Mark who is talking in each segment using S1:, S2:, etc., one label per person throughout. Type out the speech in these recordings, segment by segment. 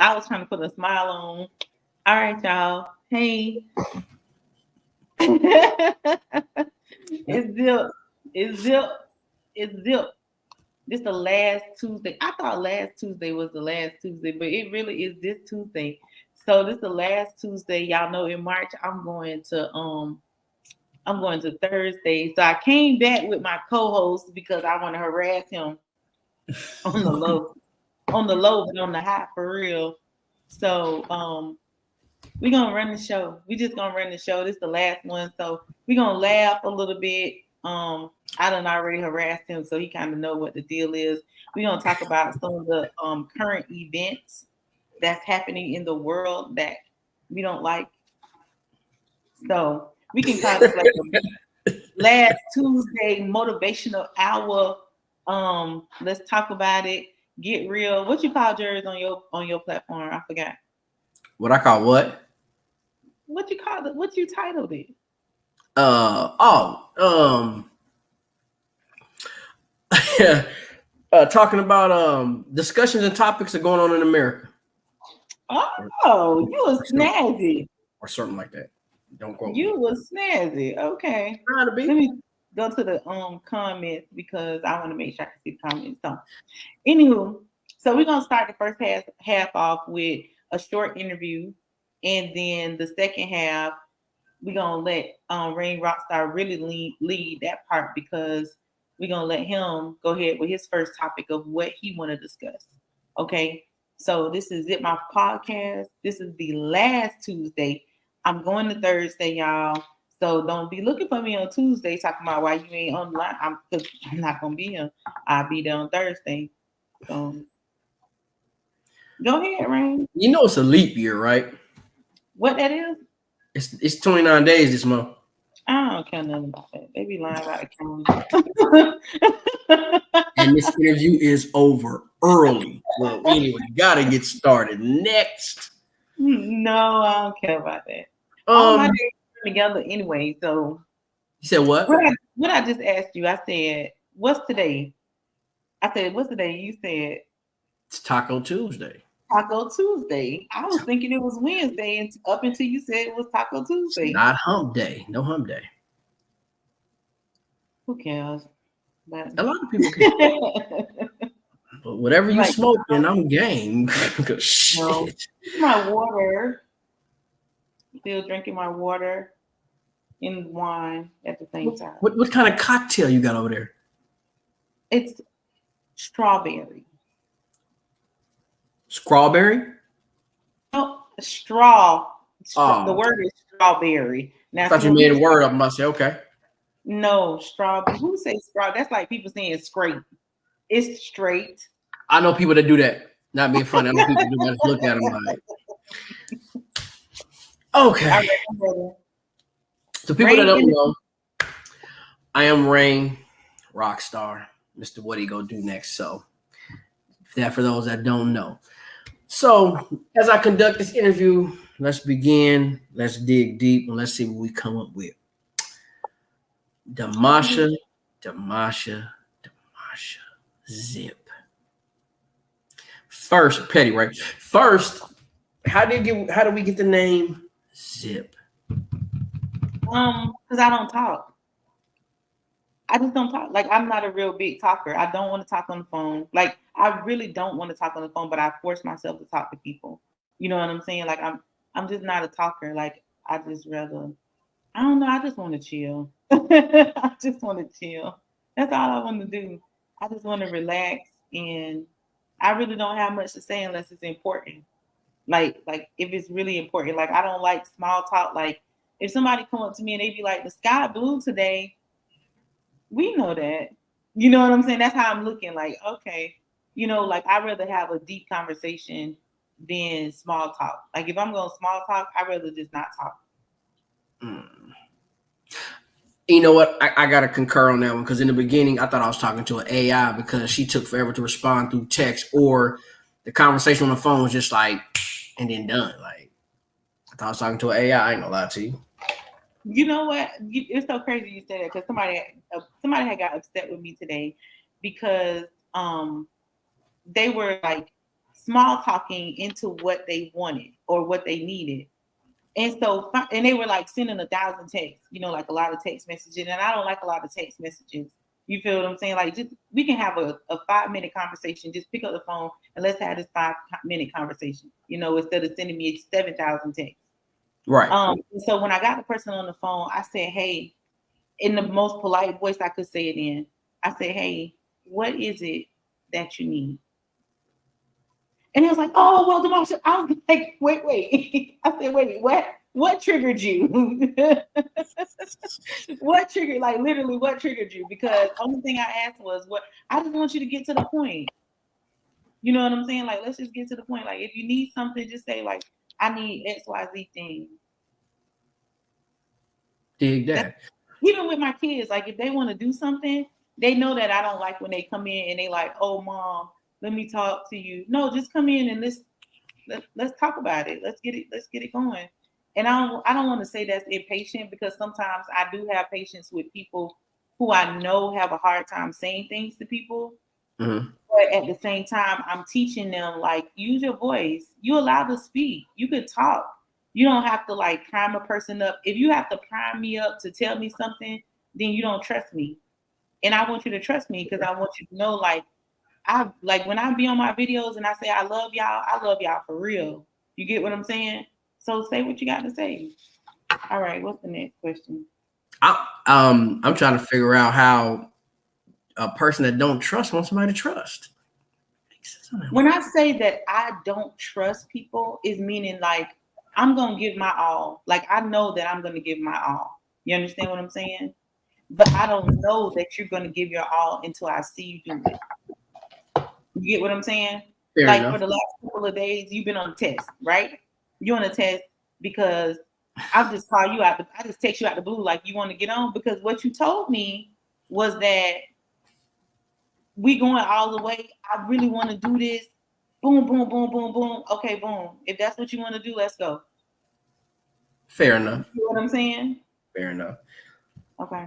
S1: I was trying to put a smile on. All right, y'all. Hey. It's Zip. It's Zip. It's Zip. This the last Tuesday. I thought last Tuesday was the last Tuesday, but it really is this Tuesday. So this the last Tuesday. Y'all know in March I'm going to Thursday. So I came back with my co-host because I want to harass him on the low. On the low, but on the high for real. So we're gonna run the show. We just gonna run the show. This is the last one. So we're gonna laugh a little bit. I done already harassed him, so he kind of know what the deal is. We're gonna talk about some of the current events that's happening in the world that we don't like. So we can call this like a last Tuesday motivational hour. Let's talk about it. Get real. What you call yours on your platform? I forgot.
S2: What I call what?
S1: What you call it? What you titled it?
S2: Talking about discussions and topics that are going on in America.
S1: Oh, you was snazzy.
S2: Or something like that. Don't quote
S1: you
S2: me.
S1: was snazzy. Okay.
S2: Trying to be.
S1: Let me go to the comments because I want to make sure I can see the comments. So anywho, so we're gonna start the first half off with a short interview, and then the second half we're gonna let Rain Rockstar really lead that part because we're gonna let him go ahead with his first topic of what he want to discuss. Okay, so this is Zipmouth Podcast. This is the last Tuesday. I'm going to Thursday, y'all. So don't be looking for me on Tuesday talking about why you ain't online. I'm not gonna be here. I'll be there on Thursday. So go ahead, Rain.
S2: You know it's a leap year, right?
S1: What that is?
S2: It's 29 days this month.
S1: I don't care nothing about that. They be lying about the calendar.
S2: And this interview is over early. Well, anyway, gotta get started. Next.
S1: No, I don't care about that. All my days are together anyway. So
S2: you said what?
S1: What I just asked you, I said, what's today? I said, what's today? You said
S2: it's Taco Tuesday.
S1: Taco Tuesday. I was thinking it was Wednesday, and up until you said it was Taco Tuesday.
S2: It's not hump day. No hump day.
S1: Who cares? But
S2: a lot of people can. But whatever you smoking, I'm game. Shit.
S1: No, my water. Still drinking my water and wine at the same time.
S2: What kind of cocktail you got over there?
S1: It's strawberry.
S2: Strawberry?
S1: No, straw. The word is strawberry. Now,
S2: I thought you made a word up. I say, okay.
S1: No, strawberry. Who say straw? That's like people saying scrape. It's straight.
S2: I know people that do that. Not being funny. I know people do that. Just look at them like. Okay. So people that don't know, I am Rain Rockstar. Mr. What he gonna do next? So that for those that don't know. So as I conduct this interview, let's begin. Let's dig deep and let's see what we come up with. Damasha, Zip. First, petty, right? First, how do we get the name Zip?
S1: Because I don't talk. I just don't talk. Like, I'm not a real big talker. I don't want to talk on the phone. Like, I really don't want to talk on the phone, but I force myself to talk to people. You know what I'm saying? Like, I'm just not a talker. Like, I just rather, I don't know. I just want to chill. I just want to chill. That's all I want to do. I just want to relax, and I really don't have much to say unless it's important. Like if it's really important. Like, I don't like small talk. Like, if somebody come up to me and they be like, the sky blue today, we know that. You know what I'm saying? That's how I'm looking. Like, okay, you know, like, I'd rather have a deep conversation than small talk. Like, if I'm going small talk, I'd rather just not talk.
S2: You know what? I got to concur on that one because in the beginning, I thought I was talking to an AI because she took forever to respond through text, or the conversation on the phone was just like, and then done. Like, I thought I was talking to an AI. I ain't gonna lie to you.
S1: You know what? It's so crazy you said that because somebody had got upset with me today because they were like small talking into what they wanted or what they needed. And so, and they were like sending 1,000 texts, like a lot of text messaging. And I don't like a lot of text messages. You feel what I'm saying? Like, just we can have a 5-minute conversation. Just pick up the phone and let's have this 5-minute conversation, instead of sending me 7,000 texts.
S2: Right.
S1: So when I got the person on the phone, I said, hey, in the most polite voice I could say it in, I said, hey, what is it that you need? And he was like, oh, well, Demasha. I was like, wait. I said, wait, what triggered you? What triggered, like literally what triggered you? Because only thing I asked was I just want you to get to the point. You know what I'm saying? Like, let's just get to the point. Like, if you need something, just say like, I need XYZ thing.
S2: Dig that.
S1: Even with my kids, like if they want to do something, they know that I don't like when they come in and they like, oh, mom, let me talk to you. No, just come in and let's talk about it. Let's get it going. And I don't want to say that's impatient, because sometimes I do have patience with people who I know have a hard time saying things to people.
S2: Mm-hmm.
S1: But at the same time, I'm teaching them, like, use your voice. You're allowed to speak. You could talk. You don't have to like prime a person up. If you have to prime me up to tell me something, then you don't trust me. And I want you to trust me, because I want you to know, like when I be on my videos and I say I love y'all for real. You get what I'm saying? So say what you got to say. All right, what's the next question?
S2: I'm trying to figure out how a person that don't trust wants somebody to trust.
S1: When I say that I don't trust people, is meaning like I'm gonna give my all. Like I know that I'm gonna give my all. You understand what I'm saying? But I don't know that you're gonna give your all until I see you do it. You get what I'm saying?
S2: Fair
S1: like
S2: enough.
S1: For the last couple of days, you've been on a test, right? You're on a test because I just call you out. I just text you out the blue, like, you want to get on, because what you told me was that we going all the way. I really want to do this. Boom, boom, boom, boom, boom. Okay, boom. If that's what you want to do, let's go.
S2: Fair enough.
S1: You know what I'm saying?
S2: Fair enough.
S1: Okay.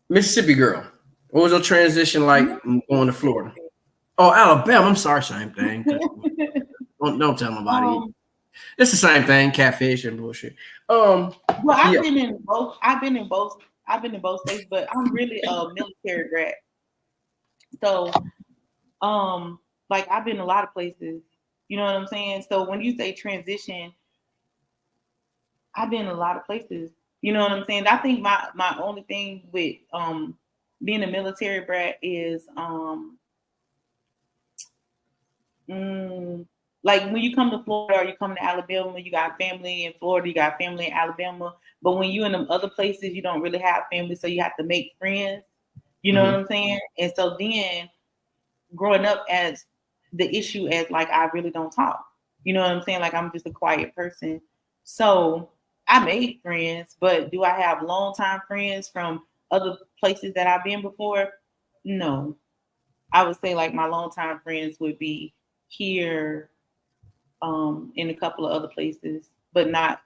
S2: Mississippi girl, what was your transition like going to Florida? Oh, Alabama. I'm sorry, same thing. don't tell nobody. It's the same thing, catfish and bullshit.
S1: Well, I've been in both. I've been in both states, but I'm really a military grad. So, like I've been a lot of places. You know what I'm saying? So when you say transition, I've been in a lot of places. You know what I'm saying? I think my only thing with being a military brat is like when you come to Florida or you come to Alabama, you got family in Florida, you got family in Alabama. But when you in them other places, you don't really have family, so you have to make friends. You know what I'm saying? And so then growing up as the issue as like I really don't talk. You know what I'm saying? Like I'm just a quiet person. So I made friends, but do I have longtime friends from other places that I've been before? No. I would say like my longtime friends would be here, in a couple of other places, but not.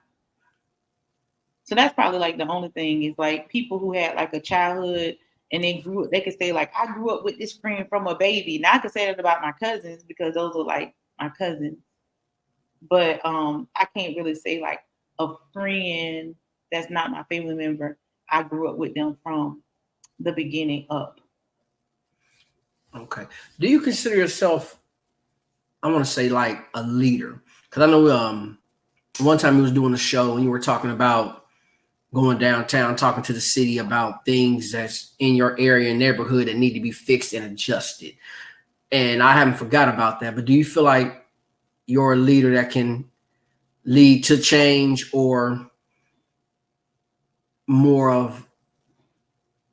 S1: So that's probably like the only thing is like people who had like a childhood and they could say like, I grew up with this friend from a baby. Now I could say that about my cousins because those are like my cousins. But I can't really say like a friend that's not my family member. I grew up with them from the beginning up.
S2: Okay. Do you consider yourself, I want to say like a leader? Because I know one time you was doing a show and you were talking about going downtown, talking to the city about things that's in your area and neighborhood that need to be fixed and adjusted. And I haven't forgot about that. But do you feel like you're a leader that can lead to change, or more of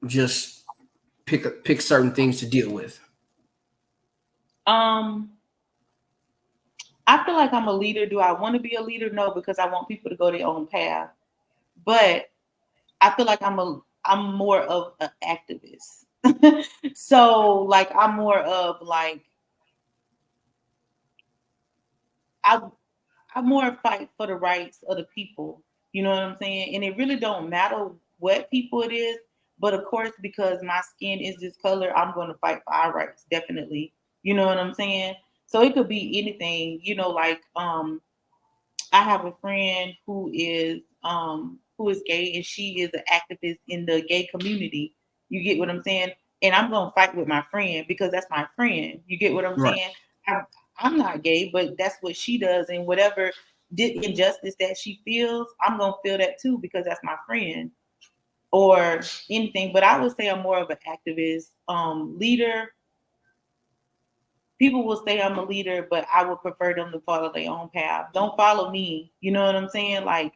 S2: just pick certain things to deal with?
S1: I feel like I'm a leader. Do I want to be a leader? No, because I want people to go their own path. But I feel like I'm more of an activist. So like I'm more of like I more fight for the rights of the people. You know what I'm saying? And it really don't matter what people it is, but of course, because my skin is this color, I'm going to fight for our rights, definitely. You know what I'm saying? So it could be anything, you know, like I have a friend who is gay, and she is an activist in the gay community. You get what I'm saying? And I'm gonna fight with my friend because that's my friend. You get what I'm
S2: Right.
S1: saying? I'm not gay, but that's what she does, and whatever injustice that she feels, I'm gonna feel that too because that's my friend or anything. But I would say I'm more of an activist, leader. People will say I'm a leader, but I would prefer them to follow their own path. Don't follow me. You know what I'm saying? Like,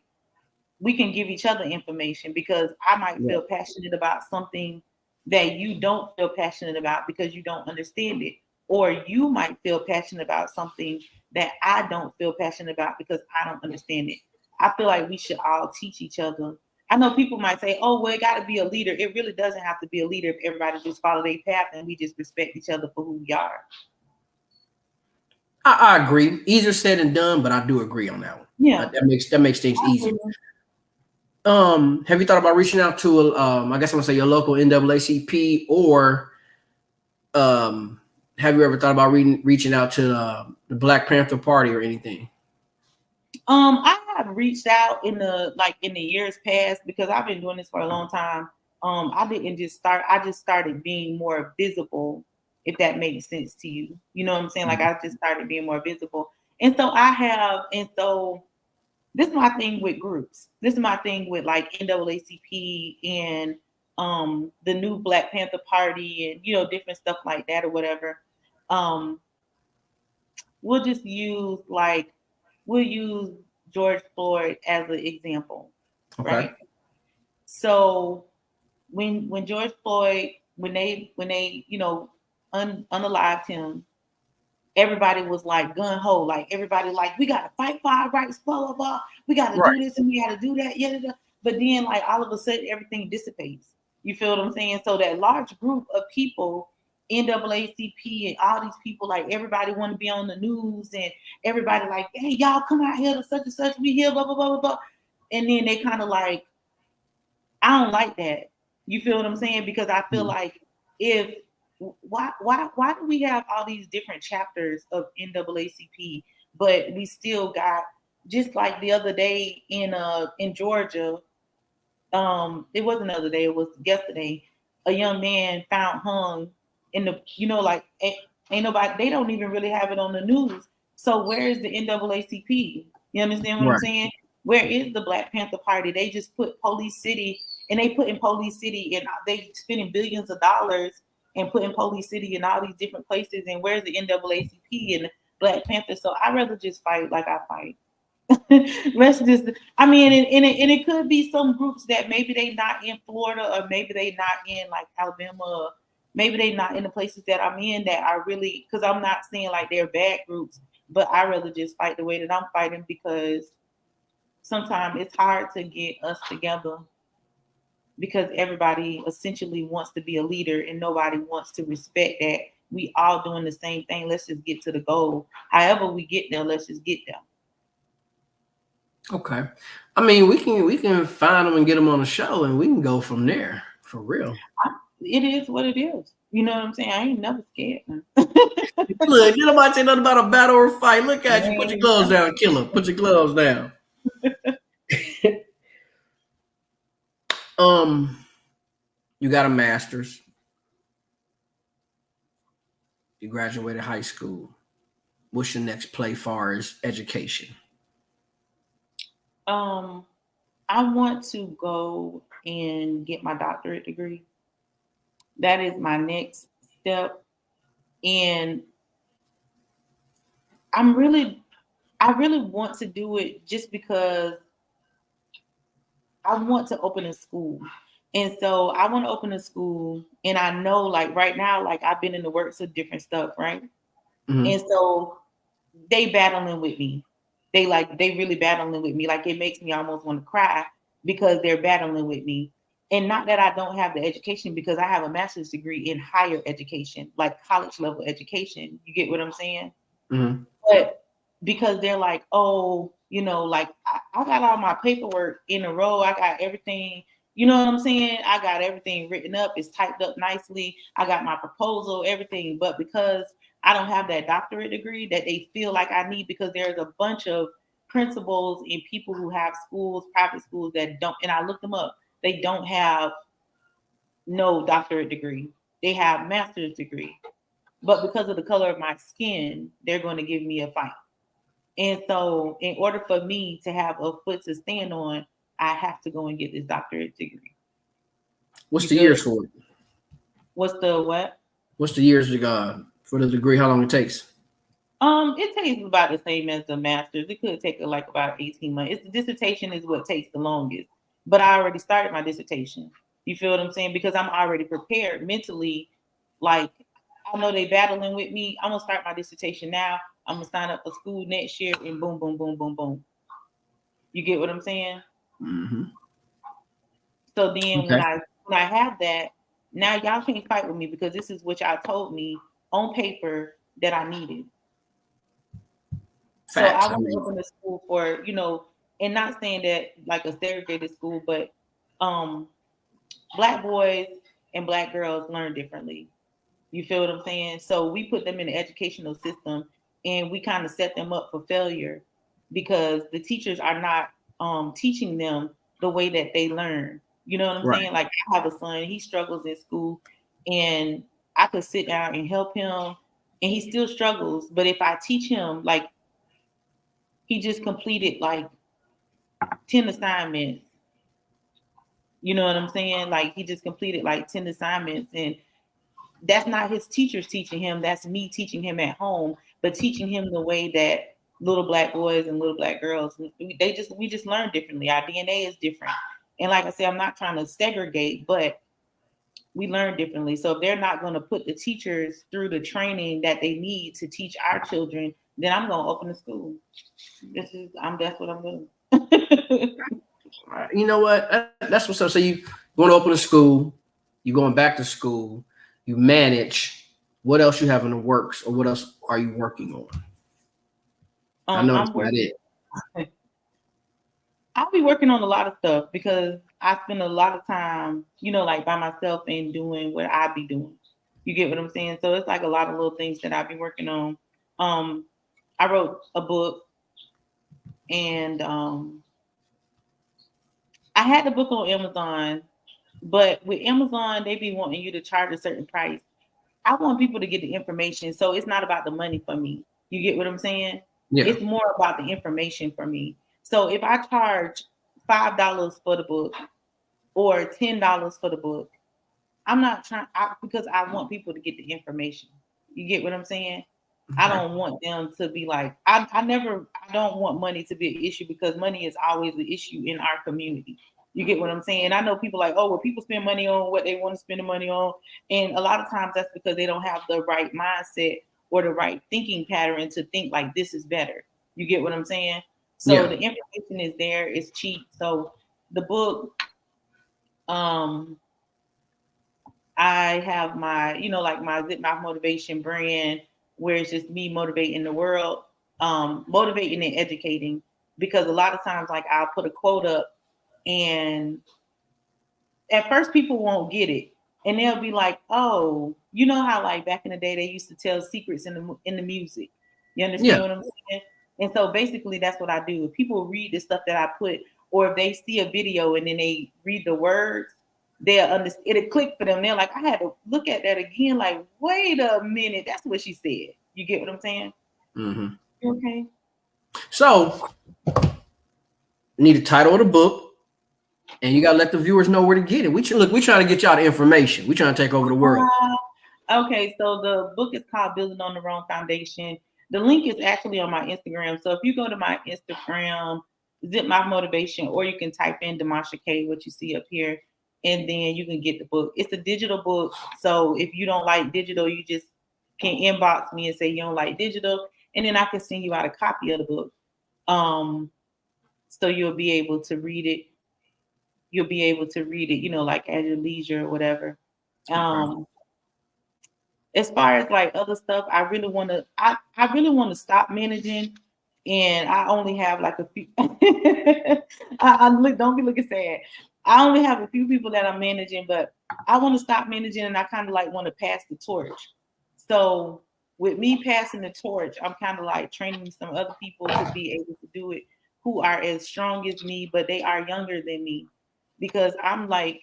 S1: we can give each other information because I might
S2: Yeah.
S1: feel passionate about something that you don't feel passionate about because you don't understand it. Or you might feel passionate about something that I don't feel passionate about because I don't understand it. I feel like we should all teach each other. I know people might say, oh, well, it got to be a leader. It really doesn't have to be a leader if everybody just follow their path and we just respect each other for who we are.
S2: I agree. Easier said than done, but I do agree on that one.
S1: Yeah.
S2: That makes things easier. Have you thought about reaching out to I guess I'm gonna say your local NAACP, or have you ever thought about reaching out to the Black Panther Party or anything?
S1: I have reached out in the years past because I've been doing this for a long time. I didn't just start. I just started being more visible, if that makes sense to you. You know what I'm saying? Like I just started being more visible, and so this is my thing with groups. This is my thing with like NAACP and the new Black Panther Party and different stuff like that or whatever. Um, we'll just we'll use George Floyd as an example,
S2: Okay.
S1: right? So when George Floyd when they unalived him, everybody was like gun ho, like everybody like we gotta fight for our rights, blah blah blah. We gotta
S2: Right.
S1: do this and we gotta do that, yeah. But then like all of a sudden everything dissipates. You feel what I'm saying? So that large group of people, NAACP and all these people, like everybody want to be on the news and everybody like, hey y'all come out here to such and such, we here, blah blah blah blah blah. And then they kind of like, I don't like that. You feel what I'm saying? Because I feel like if why do we have all these different chapters of NAACP, but we still got, just like the other day in Georgia, it wasn't the other day, it was yesterday, a young man found hung in the, like ain't nobody, they don't even really have it on the news. So where is the NAACP? You understand what I'm saying? Where is the Black Panther Party? They just put Police City, and they put in Police City, and they spending billions of dollars and putting Police City in all these different places. And where's the NAACP and the Black Panther? So I'd rather just fight like I fight. Let's just, I mean, and it could be some groups that maybe they not in Florida, or maybe they not in like Alabama, or maybe they not in the places that I'm in that are really, because I'm not saying like they're bad groups, but I rather just fight the way that I'm fighting, because sometimes it's hard to get us together because everybody essentially wants to be a leader and nobody wants to respect that we all doing the same thing. Let's just get to the goal. However we get there, let's just get there.
S2: Okay. I mean, we can find them and get them on the show, and we can go from there, for real.
S1: It is what it is. You know what I'm saying? I ain't never scared.
S2: Look, you nobody say nothing about a battle or a fight. Look at you. Put your gloves down, killer. Put your gloves down. You got a master's. You graduated high school. What's your next play far as education?
S1: I want to go and get my doctorate degree. That is my next step. And I really want to do it just because I want to open a school. And so I want to open a school, and I know like right now, like I've been in the works of different stuff, right? Mm-hmm. And so they battling with me. They really battling with me. Like it makes me almost want to cry because they're battling with me. And not that I don't have the education, because I have a master's degree in higher education, like college level education. You get what I'm saying? Mm-hmm. But because they're like, oh, like I got all my paperwork in a row. I got everything, you know what I'm saying? I got everything written up. It's typed up nicely. I got my proposal, everything. But because I don't have that doctorate degree that they feel like I need, because there's a bunch of principals and people who have schools, private schools, that don't, and I looked them up, they don't have no doctorate degree. They have master's degree. But because of the color of my skin, they're going to give me a fight. And so in order for me to have a foot to stand on, I have to go and get this doctorate degree.
S2: What's the years for it?
S1: What's the what?
S2: What's the years for the degree? How long it takes?
S1: It takes about the same as the master's. It could take like about 18 months. The dissertation is what takes the longest. But I already started my dissertation. You feel what I'm saying? Because I'm already prepared mentally. Like, I know they battling with me. I'm gonna start my dissertation now. I'm gonna sign up for school next year, and boom, boom, boom, boom, boom. You get what I'm saying?
S2: Mm-hmm.
S1: So then when I have that, now y'all can't fight with me, because this is what y'all told me on paper that I needed.
S2: Facts.
S1: So I want to open a school for, and not saying that like a segregated school, but Black boys and Black girls learn differently. You feel what I'm saying? So we put them in the educational system, and we kind of set them up for failure, because the teachers are not teaching them the way that they learn. You know what I'm saying? Like, I have a son, he struggles in school, and I could sit down and help him, and he still struggles. But if I teach him, like, he just completed like 10 assignments. You know what I'm saying? Like, he just completed like 10 assignments, and that's not his teachers teaching him. That's me teaching him at home, but teaching him the way that little Black boys and little Black girls, we just learn differently. Our DNA is different. And like I said, I'm not trying to segregate, but we learn differently. So if they're not going to put the teachers through the training that they need to teach our children, then I'm going to open a school. That's what I'm doing.
S2: You know what? That's what's up. So you going to open a school, you're going back to school, you manage. What else you have in the works, or what else are you working on? I know that's not it.
S1: I'll be working on a lot of stuff, because I spend a lot of time, like by myself and doing what I be doing. You get what I'm saying? So it's like a lot of little things that I be working on. I wrote a book, and I had the book on Amazon, but with Amazon, they be wanting you to charge a certain price. I want people to get the information. So it's not about the money for me. You get what I'm saying? Yeah. It's more about the information for me. So if I charge $5 for the book or $10 for the book, I'm not trying, because I want people to get the information. You get what I'm saying? Okay. I don't want them to be like, I don't want money to be an issue, because money is always the issue in our community. You get what I'm saying? I know people like, oh, well, people spend money on what they want to spend the money on. And a lot of times that's because they don't have the right mindset or the right thinking pattern to think like this is better. You get what I'm saying? So the information is there. It's cheap. So the book, I have my, like my Zipmouth Motivation brand, where it's just me motivating the world, motivating and educating. Because a lot of times, like, I'll put a quote up, and at first people won't get it, and they'll be like, "Oh, you know how like back in the day they used to tell secrets in the music." You understand what I'm saying? And so basically that's what I do. If people read the stuff that I put, or if they see a video and then they read the words, they'll understand. It'll click for them. They're like, I had to look at that again. Like, wait a minute, that's what she said. You get what I'm saying? Mm-hmm. Okay.
S2: So, you need the title of the book. And you gotta let the viewers know where to get it. We trying to get y'all the information. We trying to take over the world.
S1: Okay, so the book is called Building on the Wrong Foundation. The link is actually on my Instagram. So if you go to my Instagram, Zipmouth Motivation, or you can type in Demasha K, what you see up here, and then you can get the book. It's a digital book. So if you don't like digital, you just can inbox me and say you don't like digital, and then I can send you out a copy of the book. So you'll be able to read it. You'll be able to read it, like at your leisure or whatever. As far as like other stuff, I really want to stop managing, and I only have like a few. Don't be looking sad. I only have a few people that I'm managing, but I want to stop managing, and I kind of like want to pass the torch. So with me passing the torch, I'm kind of like training some other people to be able to do it who are as strong as me, but they are younger than me. Because I'm like,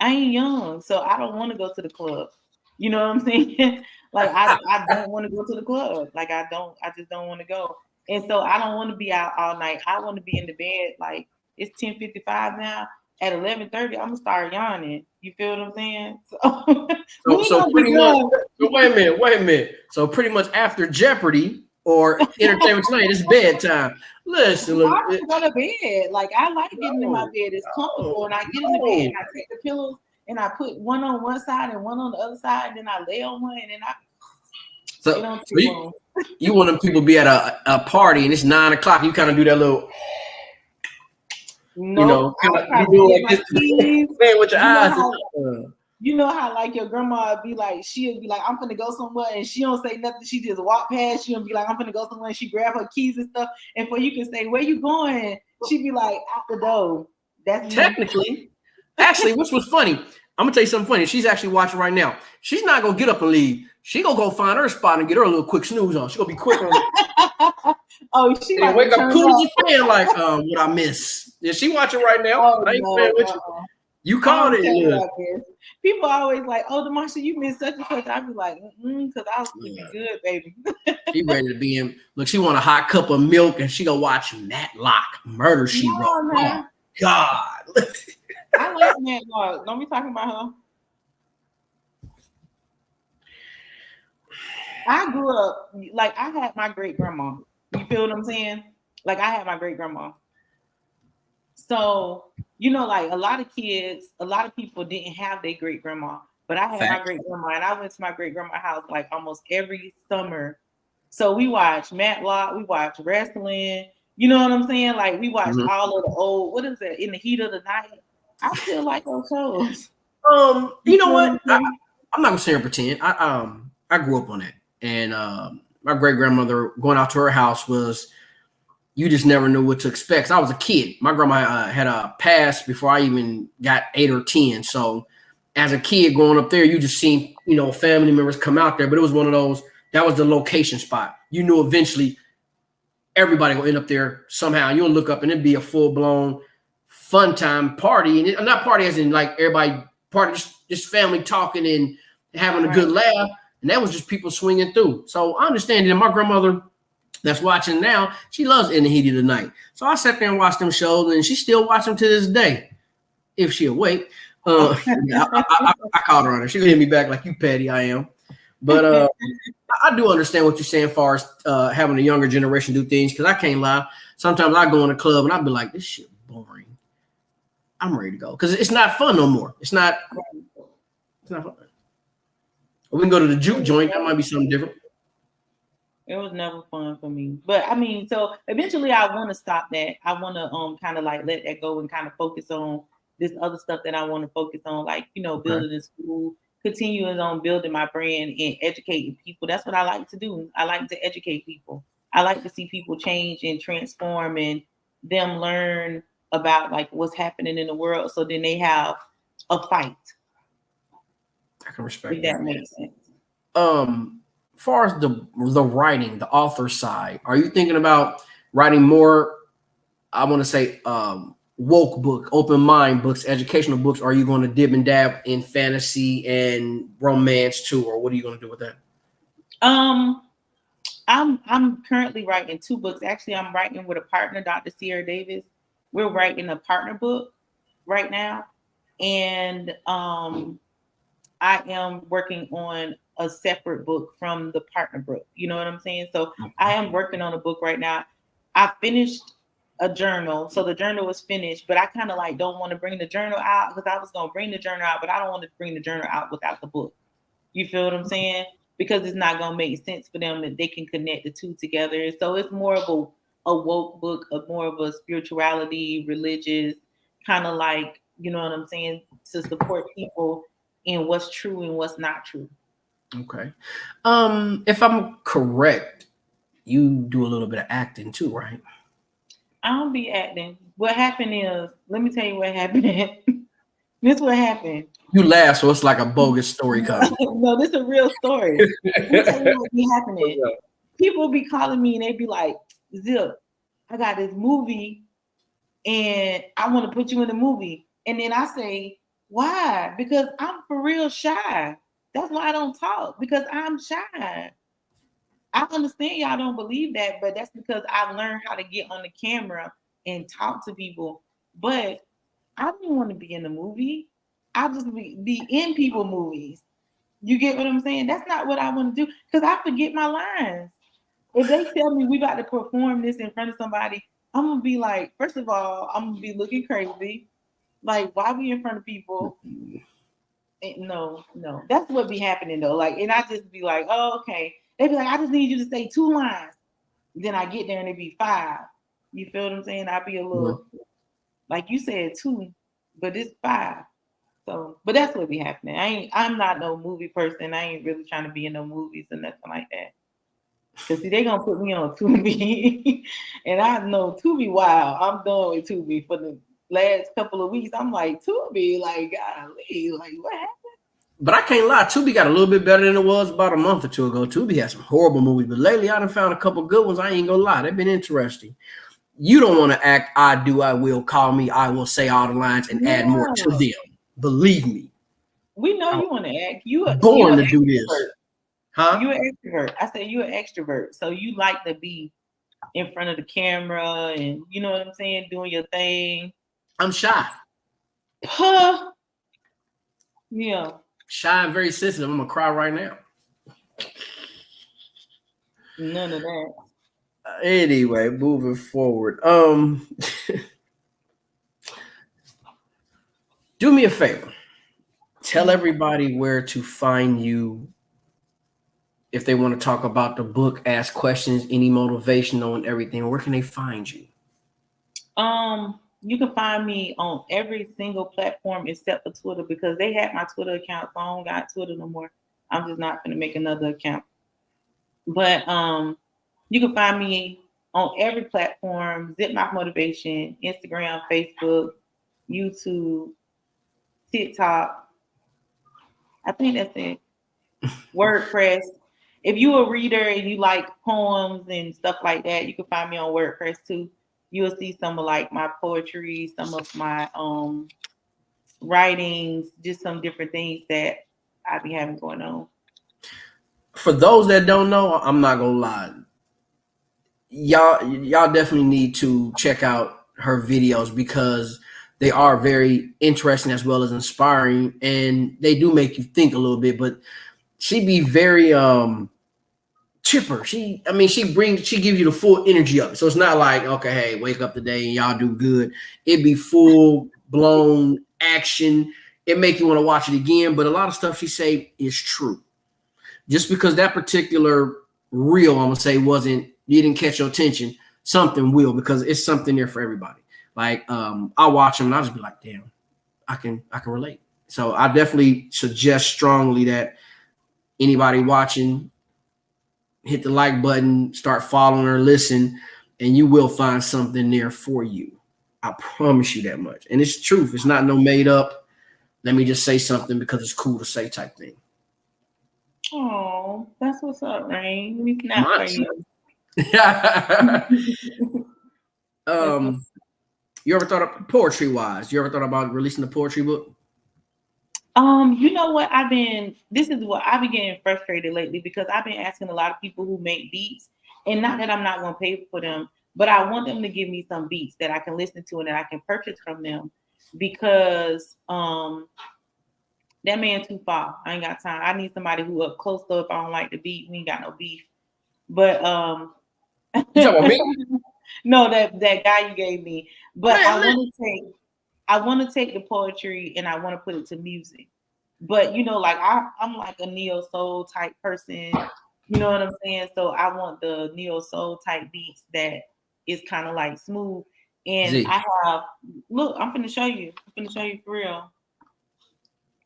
S1: I ain't young, so I don't want to go to the club. You know what I'm saying? Like I don't want to go to the club. Like I just don't want to go. And so I don't want to be out all night. I want to be in the bed. Like it's 10:55 now. At 11:30, I'm gonna start yawning. You feel what I'm saying?
S2: So pretty much. So wait a minute. So pretty much after Jeopardy or Entertainment Tonight, it's bedtime. Listen, look.
S1: I go to bed. Like I like getting in my bed. It's comfortable, and I get in the bed and I take the pillows and I put one on one side and one on the other side, and then I lay on one, and then I.
S2: So you want them people to be at a party and it's 9 o'clock. You kind of do that little.
S1: No,
S2: you do like this, man, with your eyes.
S1: You know how like your grandma would be like, she'll be like, I'm gonna go somewhere, and she don't say nothing. She just walk past you and be like, I'm gonna go somewhere, and she grab her keys and stuff. And for you can say, where you going? She'd be like, out the door. That's
S2: technically, actually, which was funny. I'm gonna tell you something funny. She's actually watching right now. She's not gonna get up and leave. She gonna go find her spot and get her a little quick snooze on. She gonna be quick on it.
S1: Oh, she like
S2: wake up cool as a fan, like what I miss. Yeah, she watching right now.
S1: Oh,
S2: I ain't playing with you. You called it. Yeah.
S1: People always like, oh, Demasha, you missed such and such. I'd be like, because I was sleeping good, baby.
S2: She ready to be in. Look, she want a hot cup of milk, and she gonna watch Matlock, Murder She Wrote. Oh, God.
S1: I like Matlock. Don't be talking about her. I grew up, like, I had my great grandma. You feel what I'm saying? Like, I had my great grandma. So, you know, like a lot of people didn't have their great grandma, but I had my great grandma, and I went to my great grandma's house like almost every summer. So we watched Matlock, we watched wrestling. You know what I'm saying? Like we watched all of the old, what is it, In the Heat of the Night? I still like those shows.
S2: You know what? I'm not gonna sit and pretend. I grew up on it, and my great grandmother going out to her house was. You just never knew what to expect. I was a kid. My grandma had passed before I even got 8 or 10. So as a kid growing up there, you just seen, family members come out there. But it was one of those, that was the location spot. You knew eventually everybody will end up there somehow. You'll look up and it'd be a full-blown fun time party. And not party as in like everybody party, just family talking and having a good laugh. And that was just people swinging through. So I understand that my grandmother that's watching now, she loves In the Heat of the Night. So I sat there and watched them shows, and she still watch them to this day, if she awake. I called her on her. She gonna hit me back like you petty I am. But I do understand what you're saying as far as having the younger generation do things, because I can't lie. Sometimes I go in a club and I'll be like, this shit boring. I'm ready to go. Because it's not fun no more. It's not fun. We can go to the juke joint. That might be something different.
S1: It was never fun for me. But I mean, so eventually I want to stop that. I want to kind of like let that go and kind of focus on this other stuff that I want to focus on, like, building a school, continuing on building my brand and educating people. That's what I like to do. I like to educate people. I like to see people change and transform and them learn about like what's happening in the world. So then they have a fight.
S2: I can respect
S1: that. Makes sense.
S2: As far as the writing, the author side, are you thinking about writing more, I want to say, woke book, open mind books, educational books? Or are you going to dib and dab in fantasy and romance too? Or what are you going to do with that?
S1: I'm currently writing 2 books. Actually, I'm writing with a partner, Dr. Sierra Davis. We're writing a partner book right now. And I am working on a separate book from the partner book. You know what I'm saying? So I am working on a book right now. I finished a journal. So the journal was finished, but I kind of like don't want to bring the journal out because I was going to bring the journal out, but I don't want to bring the journal out without the book. You feel what I'm saying? Because it's not going to make sense for them that they can connect the 2 together. And so it's more of a woke book, more of a spirituality, religious, kind of like, you know what I'm saying, to support people in what's true and what's not true.
S2: Okay. If I'm correct, you do a little bit of acting too, right?
S1: I don't be acting. What happened is, let me tell you what happened. This what happened.
S2: You laugh, so it's like a bogus story coming.
S1: No, this is a real story. Let me tell you what be happening. People be calling me and they be like, Zip, I got this movie and I want to put you in the movie. And then I say, why? Because I'm for real shy. That's why I don't talk, because I'm shy. I understand y'all don't believe that, but that's because I've learned how to get on the camera and talk to people. But I didn't want to be in the movie. I just be in people movies. You get what I'm saying? That's not what I want to do, because I forget my lines. If they tell me we about to perform this in front of somebody, I'm gonna be like, first of all, I'm gonna be looking crazy. Like, why we in front of people? No, that's what be happening though. Like, and I just be like, oh, okay. They be like, I just need you to say 2 lines. Then I get there and it be 5. You feel what I'm saying? I be a little, like you said 2, but it's 5. So, but that's what be happening. I'm not no movie person. I ain't really trying to be in no movies or nothing like that. Cause see, they gonna put me on Tubi, and I know Tubi wild. I'm done with Tubi for the last couple of weeks. I'm like, Tubi, like, golly, like, what happened?
S2: But I can't lie, Tubi got a little bit better than it was about a month or 2 ago. Tubi had some horrible movies, but lately I done found a couple good ones. I ain't gonna lie, they've been interesting. You don't want to act, I do, I will, call me, I will say all the lines and add more to them. Believe me.
S1: We know you want to act. You are
S2: born to do this. Huh?
S1: You're an extrovert. I said you're an extrovert. So you like to be in front of the camera and, you know what I'm saying, doing your thing.
S2: I'm shy.
S1: Huh? Yeah.
S2: Shy and very sensitive. I'm going to cry right now.
S1: None of that.
S2: Anyway, moving forward. Do me a favor. Tell everybody where to find you if they want to talk about the book, ask questions, any motivational and everything. Where can they find you?
S1: You can find me on every single platform except for Twitter, because they had my Twitter account, so I don't got Twitter no more. I'm just not gonna make another account. But you can find me on every platform: Zipmouth Motivation, Instagram, Facebook, YouTube, TikTok. I think that's it. WordPress. If you're a reader and you like poems and stuff like that, you can find me on WordPress too. You'll see some of like my poetry, some of my writings, just some different things that I be having going on.
S2: For those that don't know, I'm not gonna lie. Y'all definitely need to check out her videos, because they are very interesting as well as inspiring, and they do make you think a little bit. But she be very chipper. She gives you the full energy of it. So it's not like, okay, hey, wake up today and y'all do good. It be full blown action. It make you want to watch it again. But a lot of stuff she say is true. Just because that particular reel, I'm gonna say, you didn't catch your attention, something will, because it's something there for everybody. Like I'll watch them and I'll just be like, damn, I can relate. So I definitely suggest strongly that anybody watching, hit the like button, start following her, listen, and you will find something there for you. I promise you that much. And it's truth. It's not no made up, let me just say something because it's cool to say type thing.
S1: Oh, that's what's up, Rain. Let me snap for you.
S2: You ever thought of poetry wise? You ever thought about releasing a poetry book?
S1: You know what? This is what I've been getting frustrated lately, because I've been asking a lot of people who make beats, and not that I'm not going to pay for them, but I want them to give me some beats that I can listen to and that I can purchase from them, because that man too far. I ain't got time. I need somebody who up close, though. If I don't like the beat, we ain't got no beef. But
S2: you talking about me?
S1: No, that guy you gave me. But I want to take the poetry and I want to put it to music. But you know, like I'm like a neo soul type person. You know what I'm saying? So I want the neo soul type beats that is kind of like smooth. And I have, look, I'm finna show you. I'm finna show you for real.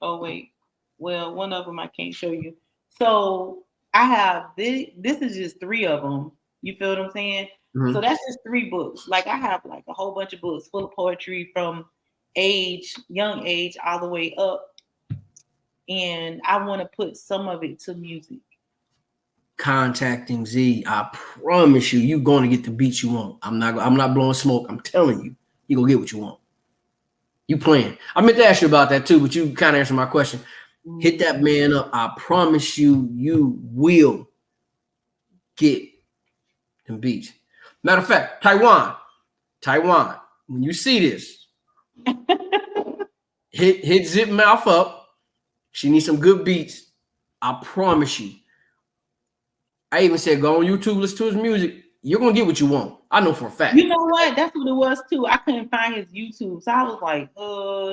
S1: Oh wait, well, one of them I can't show you. So I have this is just 3 of them. You feel what I'm saying? Mm-hmm. So that's just 3 books. Like I have like a whole bunch of books full of poetry from young age, all the way up. And I want to put some of it to music.
S2: Contacting Z, I promise you're going to get the beats you want. I'm not blowing smoke. I'm telling you, you're going to get what you want. You playing. I meant to ask you about that too, but you kind of answered my question. Hit that man up. I promise you, you will get them beats. Matter of fact, Taiwan, when you see this, hit Zipmouth up. She needs some good beats. I promise you. I even said go on YouTube, listen to his music. You're gonna get what you want. I know for a fact.
S1: You know what? That's what it was too. I couldn't find his YouTube, so I was like,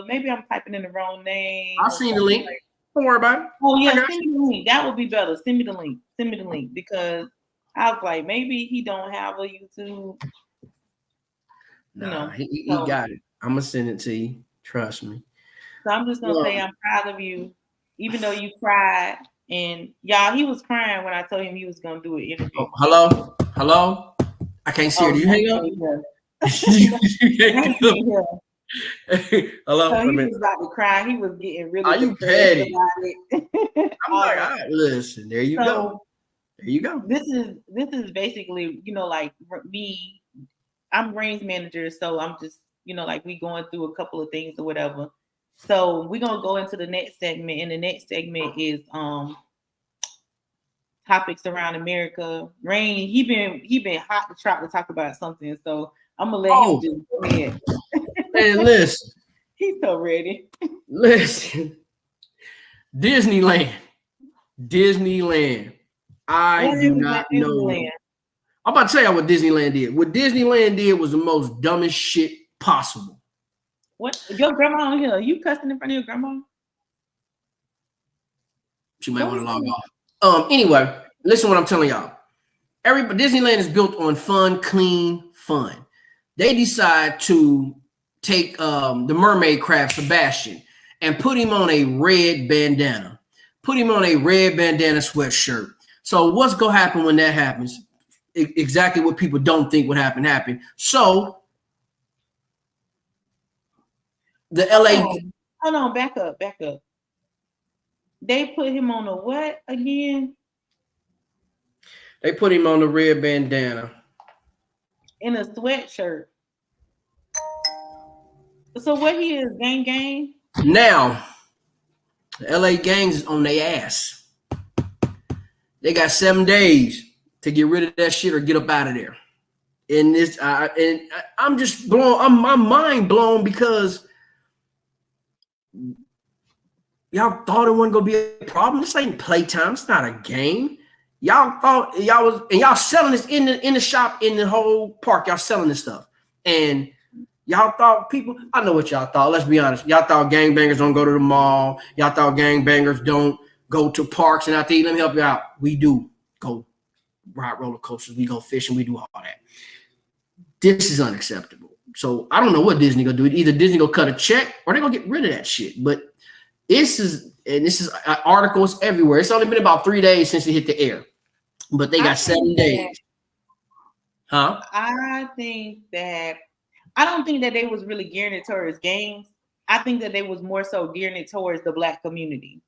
S1: maybe I'm typing in the wrong name.
S2: I'll send the link. Don't worry about it.
S1: Oh yeah, send me the link. That would be better. Send me the link because I was like, maybe he don't have a YouTube.
S2: No, he got it. I'm gonna send it to you. Trust me.
S1: So I'm just gonna say I'm proud of you, even though you cried. And y'all, he was crying when I told him he was gonna do an interview.
S2: Oh, hello. I can't see her. Do you hang up? Hello.
S1: So he was about to cry. He was getting really.
S2: Are you petty?
S1: About it.
S2: I'm like, all right, listen. There you go. There you go.
S1: This is basically, like me. I'm Rain's manager, so I'm just, like we going through a couple of things or whatever. So we're gonna go into the next segment, and the next segment is topics around America. Rain, he been hot to try to talk about something, so I'm gonna let him just go ahead.
S2: Man, listen.
S1: He's so ready.
S2: Listen. Disneyland. I do not know. I'm about to tell you what Disneyland did. What Disneyland did was the most dumbest shit possible.
S1: What? Your grandma on here? You cussing in front of your grandma?
S2: She might want to log off. Anyway, listen what I'm telling y'all. Disneyland is built on fun, clean fun. They decide to take the mermaid crab Sebastian and put him on a red bandana. Put him on a red bandana sweatshirt. So what's going to happen when that happens? Exactly what people don't think would happen. So the LA...
S1: Hold on, back up. They put him on a what again?
S2: They put him on the red bandana.
S1: In a sweatshirt. So what he is, gang?
S2: Now, the LA gangs is on their ass. They got 7 days to get rid of that shit or get up out of there. And this, I'm just blown. My mind blown because y'all thought it wasn't gonna be a problem. This ain't playtime. It's not a game. Y'all thought y'all selling this in the shop, in the whole park. Y'all selling this stuff, and y'all thought people. I know what y'all thought. Let's be honest. Y'all thought gangbangers don't go to the mall. Y'all thought gangbangers don't go to parks and out there. Let me help you out. We do go ride roller coasters. We go fishing. We do all that. This is unacceptable. So I don't know what Disney gonna do. Either Disney gonna cut a check or they gonna get rid of that shit. But this is articles everywhere. It's only been about 3 days since it hit the air, but they got 7 days. Huh?
S1: I don't think that they was really gearing it towards gangs. I think that they was more so gearing it towards the Black community.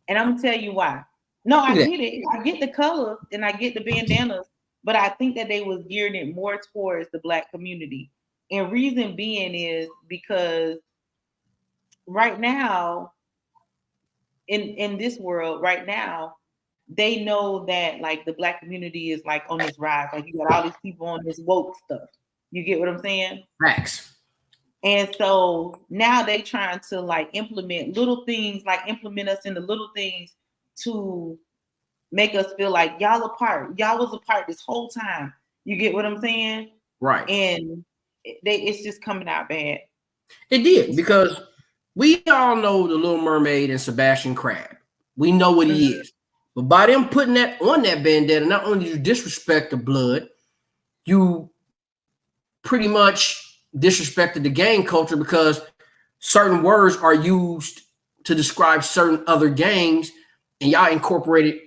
S1: And I'm gonna tell you why. No, I get it. I get the colors and I get the bandanas, but I think that they was gearing it more towards the Black community. And reason being is because right now, in this world right now, they know that like the Black community is like on this rise. Like you got all these people on this woke stuff. You get what I'm saying?
S2: Facts.
S1: And so now they trying to like implement little things, like implement us in the little things to make us feel like y'all apart. Y'all was apart this whole time. You get what I'm saying?
S2: Right.
S1: And it's just coming out bad.
S2: It did, because we all know the Little Mermaid and Sebastian Crab. We know what he is. But by them putting that on that bandana, not only do you disrespect the blood, you pretty much disrespected the gang culture, because certain words are used to describe certain other gangs, and y'all incorporated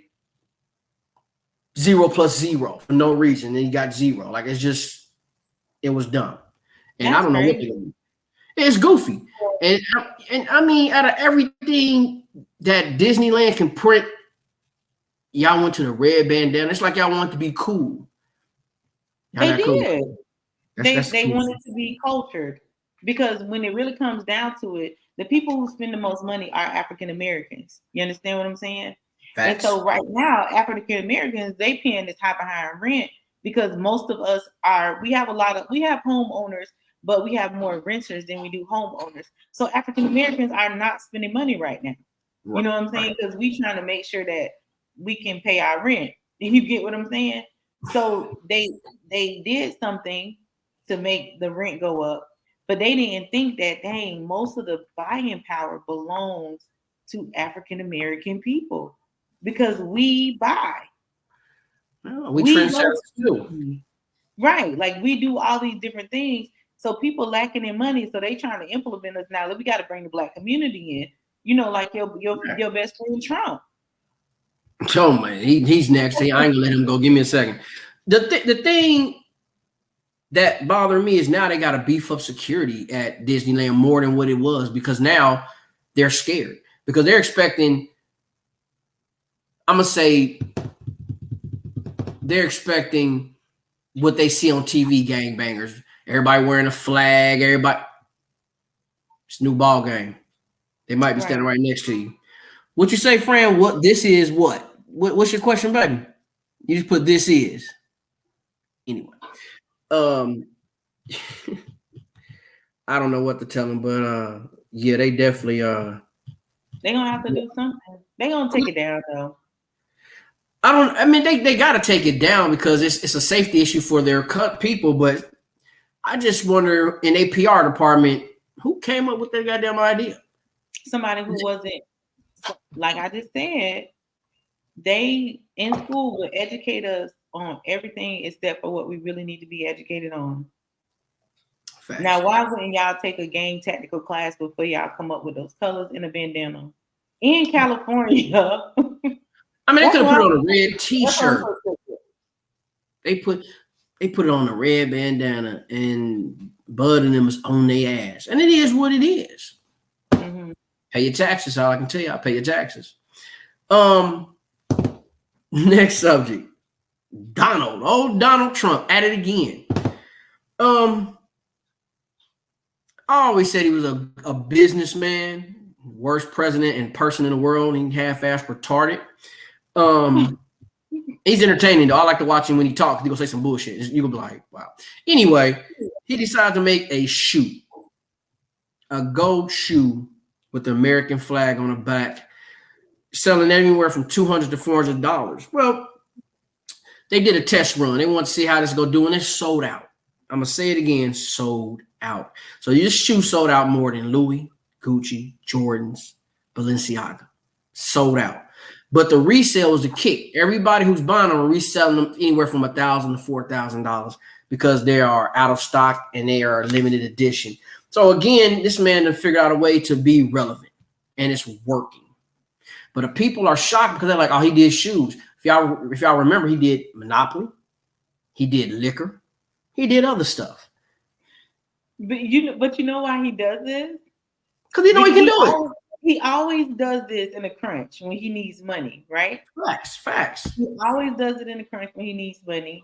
S2: 0 plus 0 for no reason. Then you got 0. Like it was dumb. And I don't know what they're gonna do. It's goofy. And I mean, out of everything that Disneyland can print, y'all went to the red bandana. It's like y'all want to be cool.
S1: They did.
S2: Cool.
S1: They wanted to be cultured, because when it really comes down to it, the people who spend the most money are African Americans. You understand what I'm saying? Facts. And so right now, African Americans, they paying this high behind rent because most of us we have homeowners, but we have more renters than we do homeowners. So African Americans are not spending money right now. Right. You know what I'm saying? Because we trying to make sure that we can pay our rent. You get what I'm saying? So they did something to make the rent go up, but they didn't think that, dang, most of the buying power belongs to African American people because we buy.
S2: Oh, we trendsetters too.
S1: Right. Like we do all these different things. So people lacking in money, so they trying to implement us now. We got to bring the Black community in. You know, like your best friend Trump.
S2: Oh man, he's next. I ain't gonna let him go. Give me a second. The thing that bothered me is now they got to beef up security at Disneyland more than what it was, because now they're scared because they're expecting. I'm gonna say they're expecting what they see on TV, gangbangers. Everybody wearing a flag. Everybody. It's a new ball game. They might be standing right next to you. What you say, Fran? What this is? What's your question, baby? You just put this is. Anyway, I don't know what to tell them, but yeah, they definitely
S1: They're gonna have to do something. They're gonna take it down though.
S2: I mean, they got to take it down because it's a safety issue for their people. But I just wonder in a PR department who came up with that goddamn idea.
S1: Somebody who wasn't, like I just said, they in school would educate us on everything except for what we really need to be educated on. Facts. Now, why wouldn't y'all take a game tactical class before y'all come up with those colors in a bandana? In California.
S2: I mean, they could have put on a red T-shirt. They put it on a red bandana, and Bud and them is on their ass, and it is what it is. Mm-hmm. Pay your taxes. All I can tell you, I pay your taxes. Next subject, Donald Trump at it again. I always said he was a businessman, worst president and person in the world. He half-ass retarded. He's entertaining though. I like to watch him when he talks. He gonna say some bullshit. You gonna be like, wow. Anyway, he decided to make a shoe, a gold shoe with the American flag on the back, selling anywhere from $200 to $400. Well, they did a test run. They want to see how this is gonna do, and it's sold out. I'm gonna say it again, sold out. So this shoe sold out more than Louis, Gucci, Jordans, Balenciaga. Sold out. But the resale was the kick. Everybody who's buying them are reselling them anywhere from $1,000 to $4,000 because they are out of stock and they are limited edition. So again, this man done figured out a way to be relevant, and it's working. But the people are shocked because they're like, "Oh, he did shoes." If y'all remember, he did Monopoly, he did liquor, he did other stuff.
S1: But you know why he does this?
S2: Because he can do it.
S1: He always does this in a crunch when he needs money, right?
S2: Facts.
S1: He always does it in a crunch when he needs money.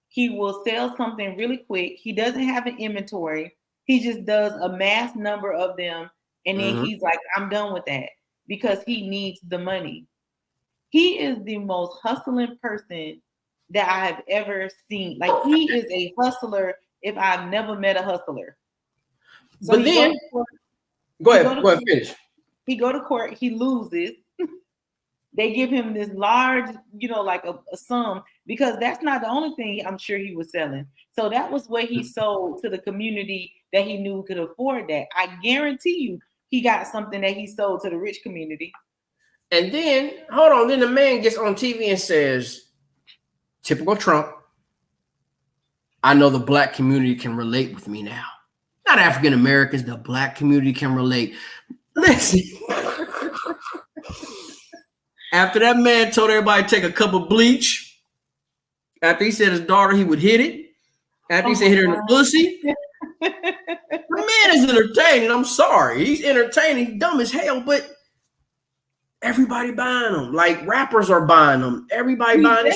S1: He will sell something really quick. He doesn't have an inventory. He just does a mass number of them. And then he's like, I'm done with that because he needs the money. He is the most hustling person that I have ever seen. Like, he is a hustler if I've never met a hustler. So
S2: but then, go ahead, finish.
S1: He go to court, he loses. They give him this large, like a sum, because that's not the only thing I'm sure he was selling. So that was what he sold to the community that he knew could afford that. I guarantee you he got something that he sold to the rich community.
S2: And then, hold on, then the man gets on TV and says, typical Trump, I know the Black community can relate with me now. Not African Americans, the Black community can relate. Listen, after that man told everybody to take a cup of bleach, after he said his daughter he would hit it, after he said hit her in the pussy, man is entertaining. I'm sorry. He's entertaining. He's dumb as hell, but everybody buying them. Like rappers are buying them. Everybody buying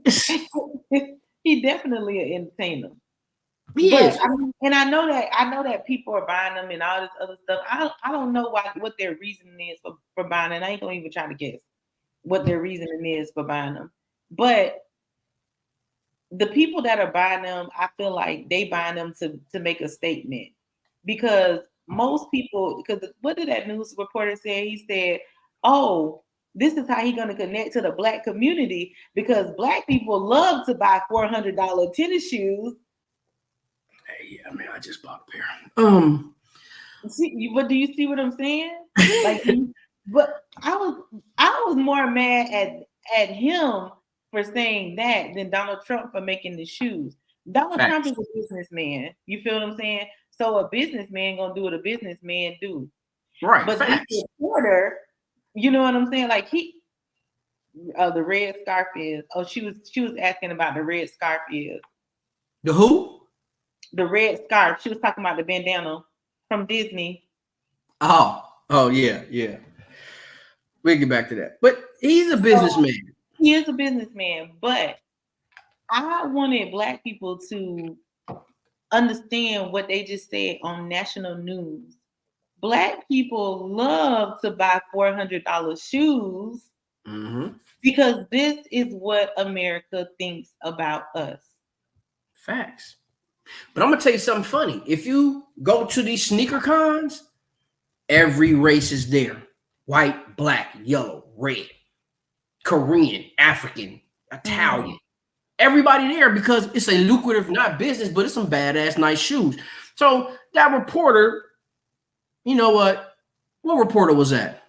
S2: it.
S1: He definitely an entertainer.
S2: He is.
S1: And I know that people are buying them and all this other stuff. I don't know what their reasoning is for buying it. I ain't gonna even try to guess what their reasoning is for buying them. But the people that are buying them, I feel like they buying them to make a statement. Because most people, because what did that news reporter say? He said, oh, this is how he's going to connect to the Black community because Black people love to buy $400 tennis shoes.
S2: Hey, yeah, man, I just bought a pair.
S1: But do you see what I'm saying? Like, but I was more mad at him for saying that than Donald Trump for making the shoes. Donald Trump is a businessman. You feel what I'm saying? So a businessman gonna do what a businessman do.
S2: Right.
S1: But this reporter, you know what I'm saying? Like the red scarf is. Oh, she was asking about the red scarf is.
S2: The who?
S1: The red scarf. She was talking about the bandana from Disney.
S2: Oh yeah. We'll get back to that. But he's a businessman.
S1: He is a businessman, but I wanted Black people to understand what they just said on national news. Black people love to buy $400 shoes because this is what America thinks about us.
S2: Facts. But I'm going to tell you something funny. If you go to these sneaker cons, every race is there. White, black, yellow, red, Korean, African, Italian. Everybody there because it's a lucrative, not business, but it's some badass, nice shoes. So that reporter, you know what? What reporter was that?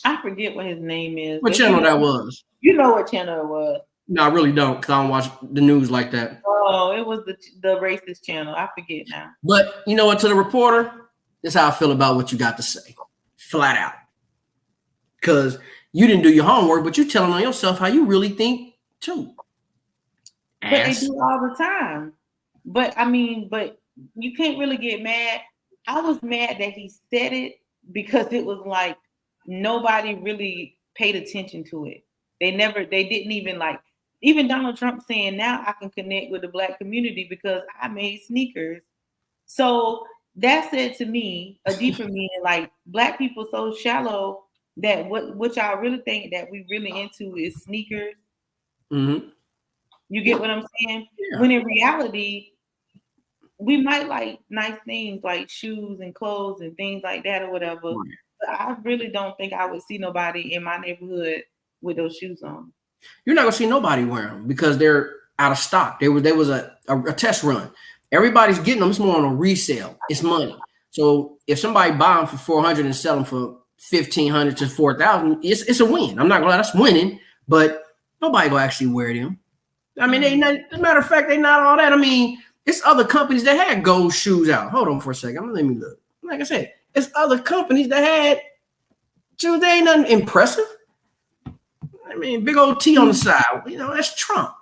S1: I forget what his name is.
S2: What channel that was?
S1: You know what channel it was.
S2: No, I really don't because I don't watch the news like that.
S1: Oh, it was the racist channel. I forget now.
S2: But you know what? To the reporter, this is how I feel about what you got to say. Flat out. Because you didn't do your homework, but you're telling on yourself how you really think too.
S1: But they do all the time. But you can't really get mad. I was mad that he said it because it was like nobody really paid attention to it. They didn't even Donald Trump saying now I can connect with the Black community because I made sneakers. So that said to me, a deeper meaning, like Black people so shallow that what y'all really think that we really into is sneakers.
S2: Mm-hmm.
S1: You get what I'm saying?
S2: Yeah.
S1: When in reality, we might like nice things like shoes and clothes and things like that or whatever. Right. But I really don't think I would see nobody in my neighborhood with those shoes on.
S2: You're not gonna see nobody wearing them because they're out of stock. There was a test run. Everybody's getting them. It's more on a resale. It's money. So if somebody buy them for $400 and sell them for $1,500 to $4,000, it's a win. I'm not gonna lie, that's winning, but nobody gonna actually wear them. I mean, as a matter of fact, they not all that. I mean, it's other companies that had gold shoes out. Hold on for a second. Let me look. Like I said, it's other companies that had shoes. They ain't nothing impressive. I mean, big old T on the side. You know, that's Trump.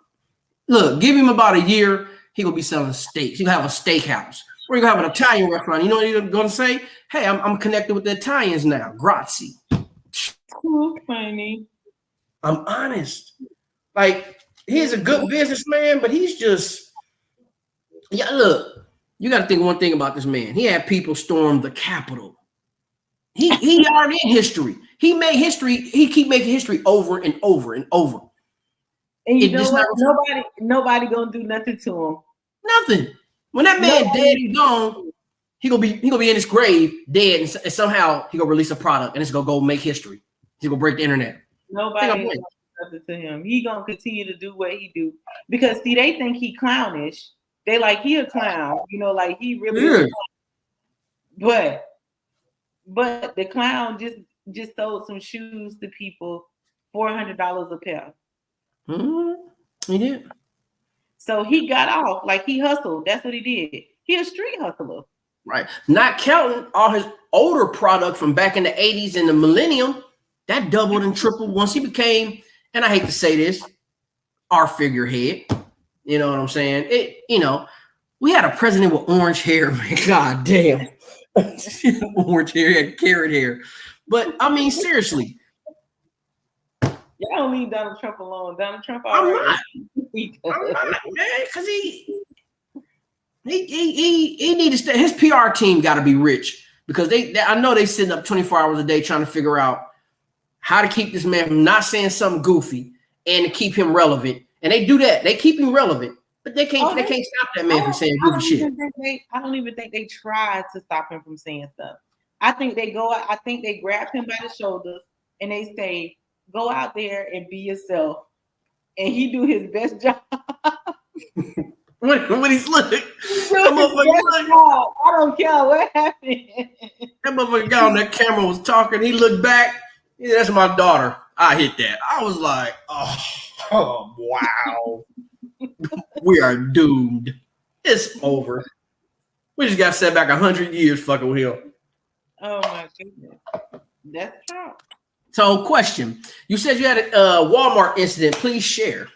S2: Look, give him about a year, he gonna be selling steaks. He gonna have a steakhouse. Or you gonna have an Italian restaurant. You know what you're gonna say? Hey, I'm connected with the Italians now. Grazie.
S1: So funny.
S2: I'm honest. Like, he's a good businessman, but he's just, look, you got to think one thing about this man. He had people storm the Capitol. He already in history. He made history. He keep making history over and over and over.
S1: And you know what? Nobody gonna do nothing to him.
S2: Nothing. When that man dead and gone, he gonna be in his grave dead, and somehow he gonna release a product, and it's gonna go make history. He's gonna break the internet.
S1: Nobody gonna do nothing to him. He gonna continue to do what he do because see, they think he clownish. They like he a clown, you know, like he really is. But the clown just sold some shoes to people, $400 a pair.
S2: He did.
S1: So he got off, like he hustled. That's what he did. He a street hustler.
S2: Right. Not counting all his older product from back in the 80s and the millennium, that doubled and tripled once he became, and I hate to say this, our figurehead. You know what I'm saying? We had a president with orange hair, man. God damn. Orange hair, had carrot hair. But I mean, seriously.
S1: Y'all don't leave Donald Trump alone. Donald Trump
S2: I'm
S1: already.
S2: not, man, because he need to stay. His PR team got to be rich because they I know they sitting up 24 hours a day trying to figure out how to keep this man from not saying something goofy and to keep him relevant. And they do that. They keep him relevant, but they can't stop that man from saying goofy shit.
S1: I don't even think they tried to stop him from saying stuff. I think they go out, I think they grab him by the shoulders and they say, go out there and be yourself. And he do his best job.
S2: when he's looking,
S1: I don't care what happened.
S2: That motherfucker guy on that camera was talking. He looked back. Yeah, that's my daughter. I hit that. I was like, oh wow. We are doomed. It's over. We just got set back 100 years fucking with him.
S1: Oh my goodness. That's true.
S2: So, question. You said you had a Walmart incident. Please share.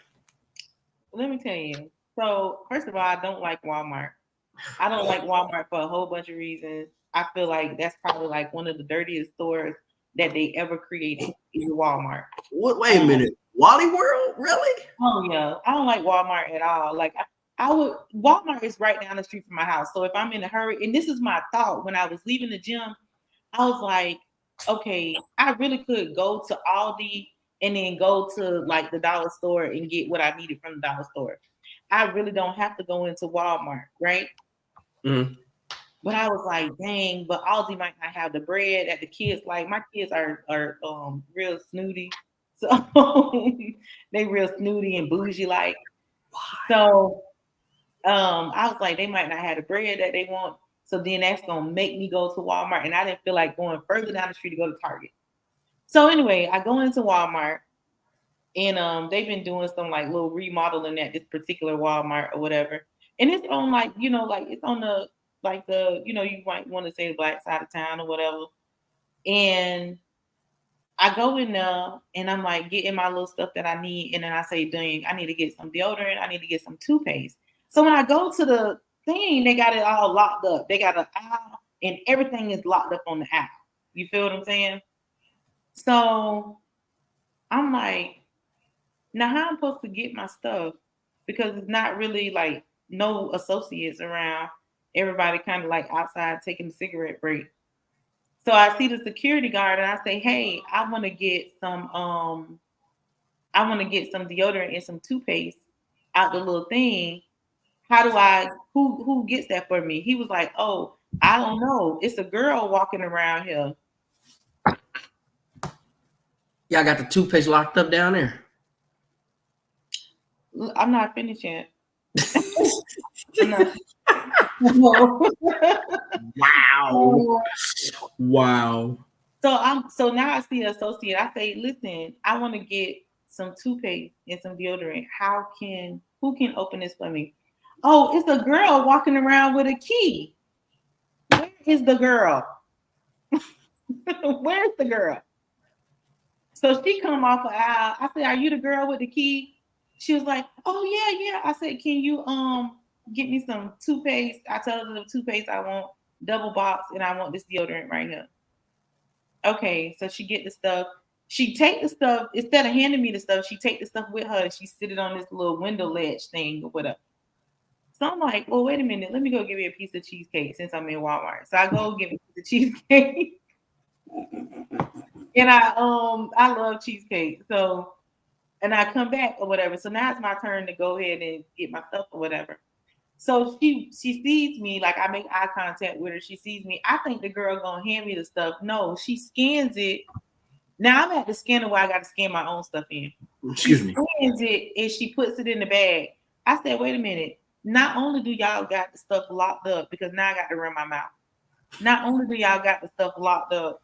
S1: Let me tell you. So, first of all, I don't like Walmart. I don't like Walmart for a whole bunch of reasons. I feel like that's probably like one of the dirtiest stores that they ever created is Walmart.
S2: Wait a minute. Wally World? Really?
S1: Oh, yeah. I don't like Walmart at all. Like, Walmart is right down the street from my house. So if I'm in a hurry, and this is my thought when I was leaving the gym, I was like, okay, I really could go to Aldi and then go to like the dollar store and get what I needed from the dollar store. I really don't have to go into Walmart, right?
S2: Mm-hmm.
S1: But I was like, dang, but Aldi might not have the bread that the kids like. My kids are real snooty. So they real snooty and bougie like. So I was like, they might not have the bread that they want. So then that's gonna make me go to Walmart. And I didn't feel like going further down the street to go to Target. So anyway, I go into Walmart and they've been doing some like little remodeling at this particular Walmart or whatever. And it's on like, like it's on the you might want to say the black side of town or whatever. And I go in there and I'm like getting my little stuff that I need. And then I say, dang, I need to get some deodorant. I need to get some toothpaste. So when I go to the thing, they got it all locked up. They got an aisle and everything is locked up on the aisle. You feel what I'm saying? So I'm like, now how I'm supposed to get my stuff? Because it's not really like no associates around. Everybody kind of like outside taking a cigarette break. So I see the security guard and I say, hey, I want to get some deodorant and some toothpaste out the little thing. Who gets that for me? He was like, oh, I don't know. It's a girl walking around here.
S2: Y'all got the toothpaste locked up down there.
S1: I'm not finished yet.
S2: Wow.
S1: So now I see an associate. I say, listen, I want to get some toothpaste and some deodorant. Who can open this for me? Oh, it's a girl walking around with a key. Where is the girl? Where's the girl? So she come off the aisle. I said, are you the girl with the key? She was like, oh yeah. I said, can you get me some toothpaste? I told her the toothpaste I want, double box, and I want this deodorant right here. Okay, so she get the stuff. She take the stuff, instead of handing me the stuff, she take the stuff with her and she sit it on this little window ledge thing or whatever. So I'm like, well, wait a minute. Let me go get me a piece of cheesecake since I'm in Walmart. So I go get me a piece of cheesecake. And I love cheesecake. So, and I come back or whatever. So now it's my turn to go ahead and get my stuff or whatever. So she sees me, like I make eye contact with her. She sees me. I think the girl gonna hand me the stuff. No, she scans it. Now I'm at the scanner where I got to scan my own stuff in. She scans it and she puts it in the bag. I said, wait a minute. Not only do y'all got the stuff locked up, because now I got to run my mouth. Not only do y'all got the stuff locked up,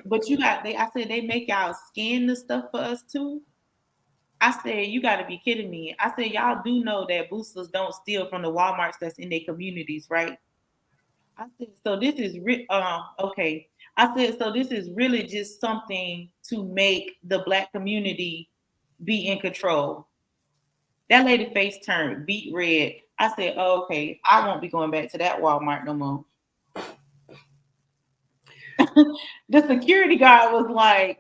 S1: but I said they make y'all scan the stuff for us too. I said, you got to be kidding me. I said, y'all do know that boosters don't steal from the Walmarts that's in their communities, right? I said, so this is okay. I said, so this is really just something to make the Black community be in control. That lady face turned beet red. I said, oh, okay, I won't be going back to that Walmart no more. The security guard was like,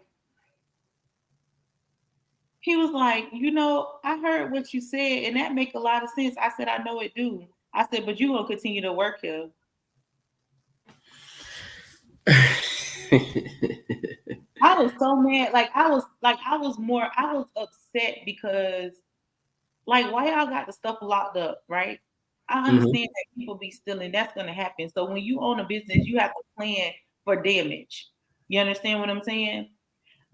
S1: he was like, I heard what you said, and that make a lot of sense. I said, I know it do. I said, but you gonna continue to work here. I was so mad. I was upset because like why y'all got the stuff locked up, right? I understand that people be stealing, that's gonna happen. So when you own a business, you have to plan for damage. You understand what I'm saying?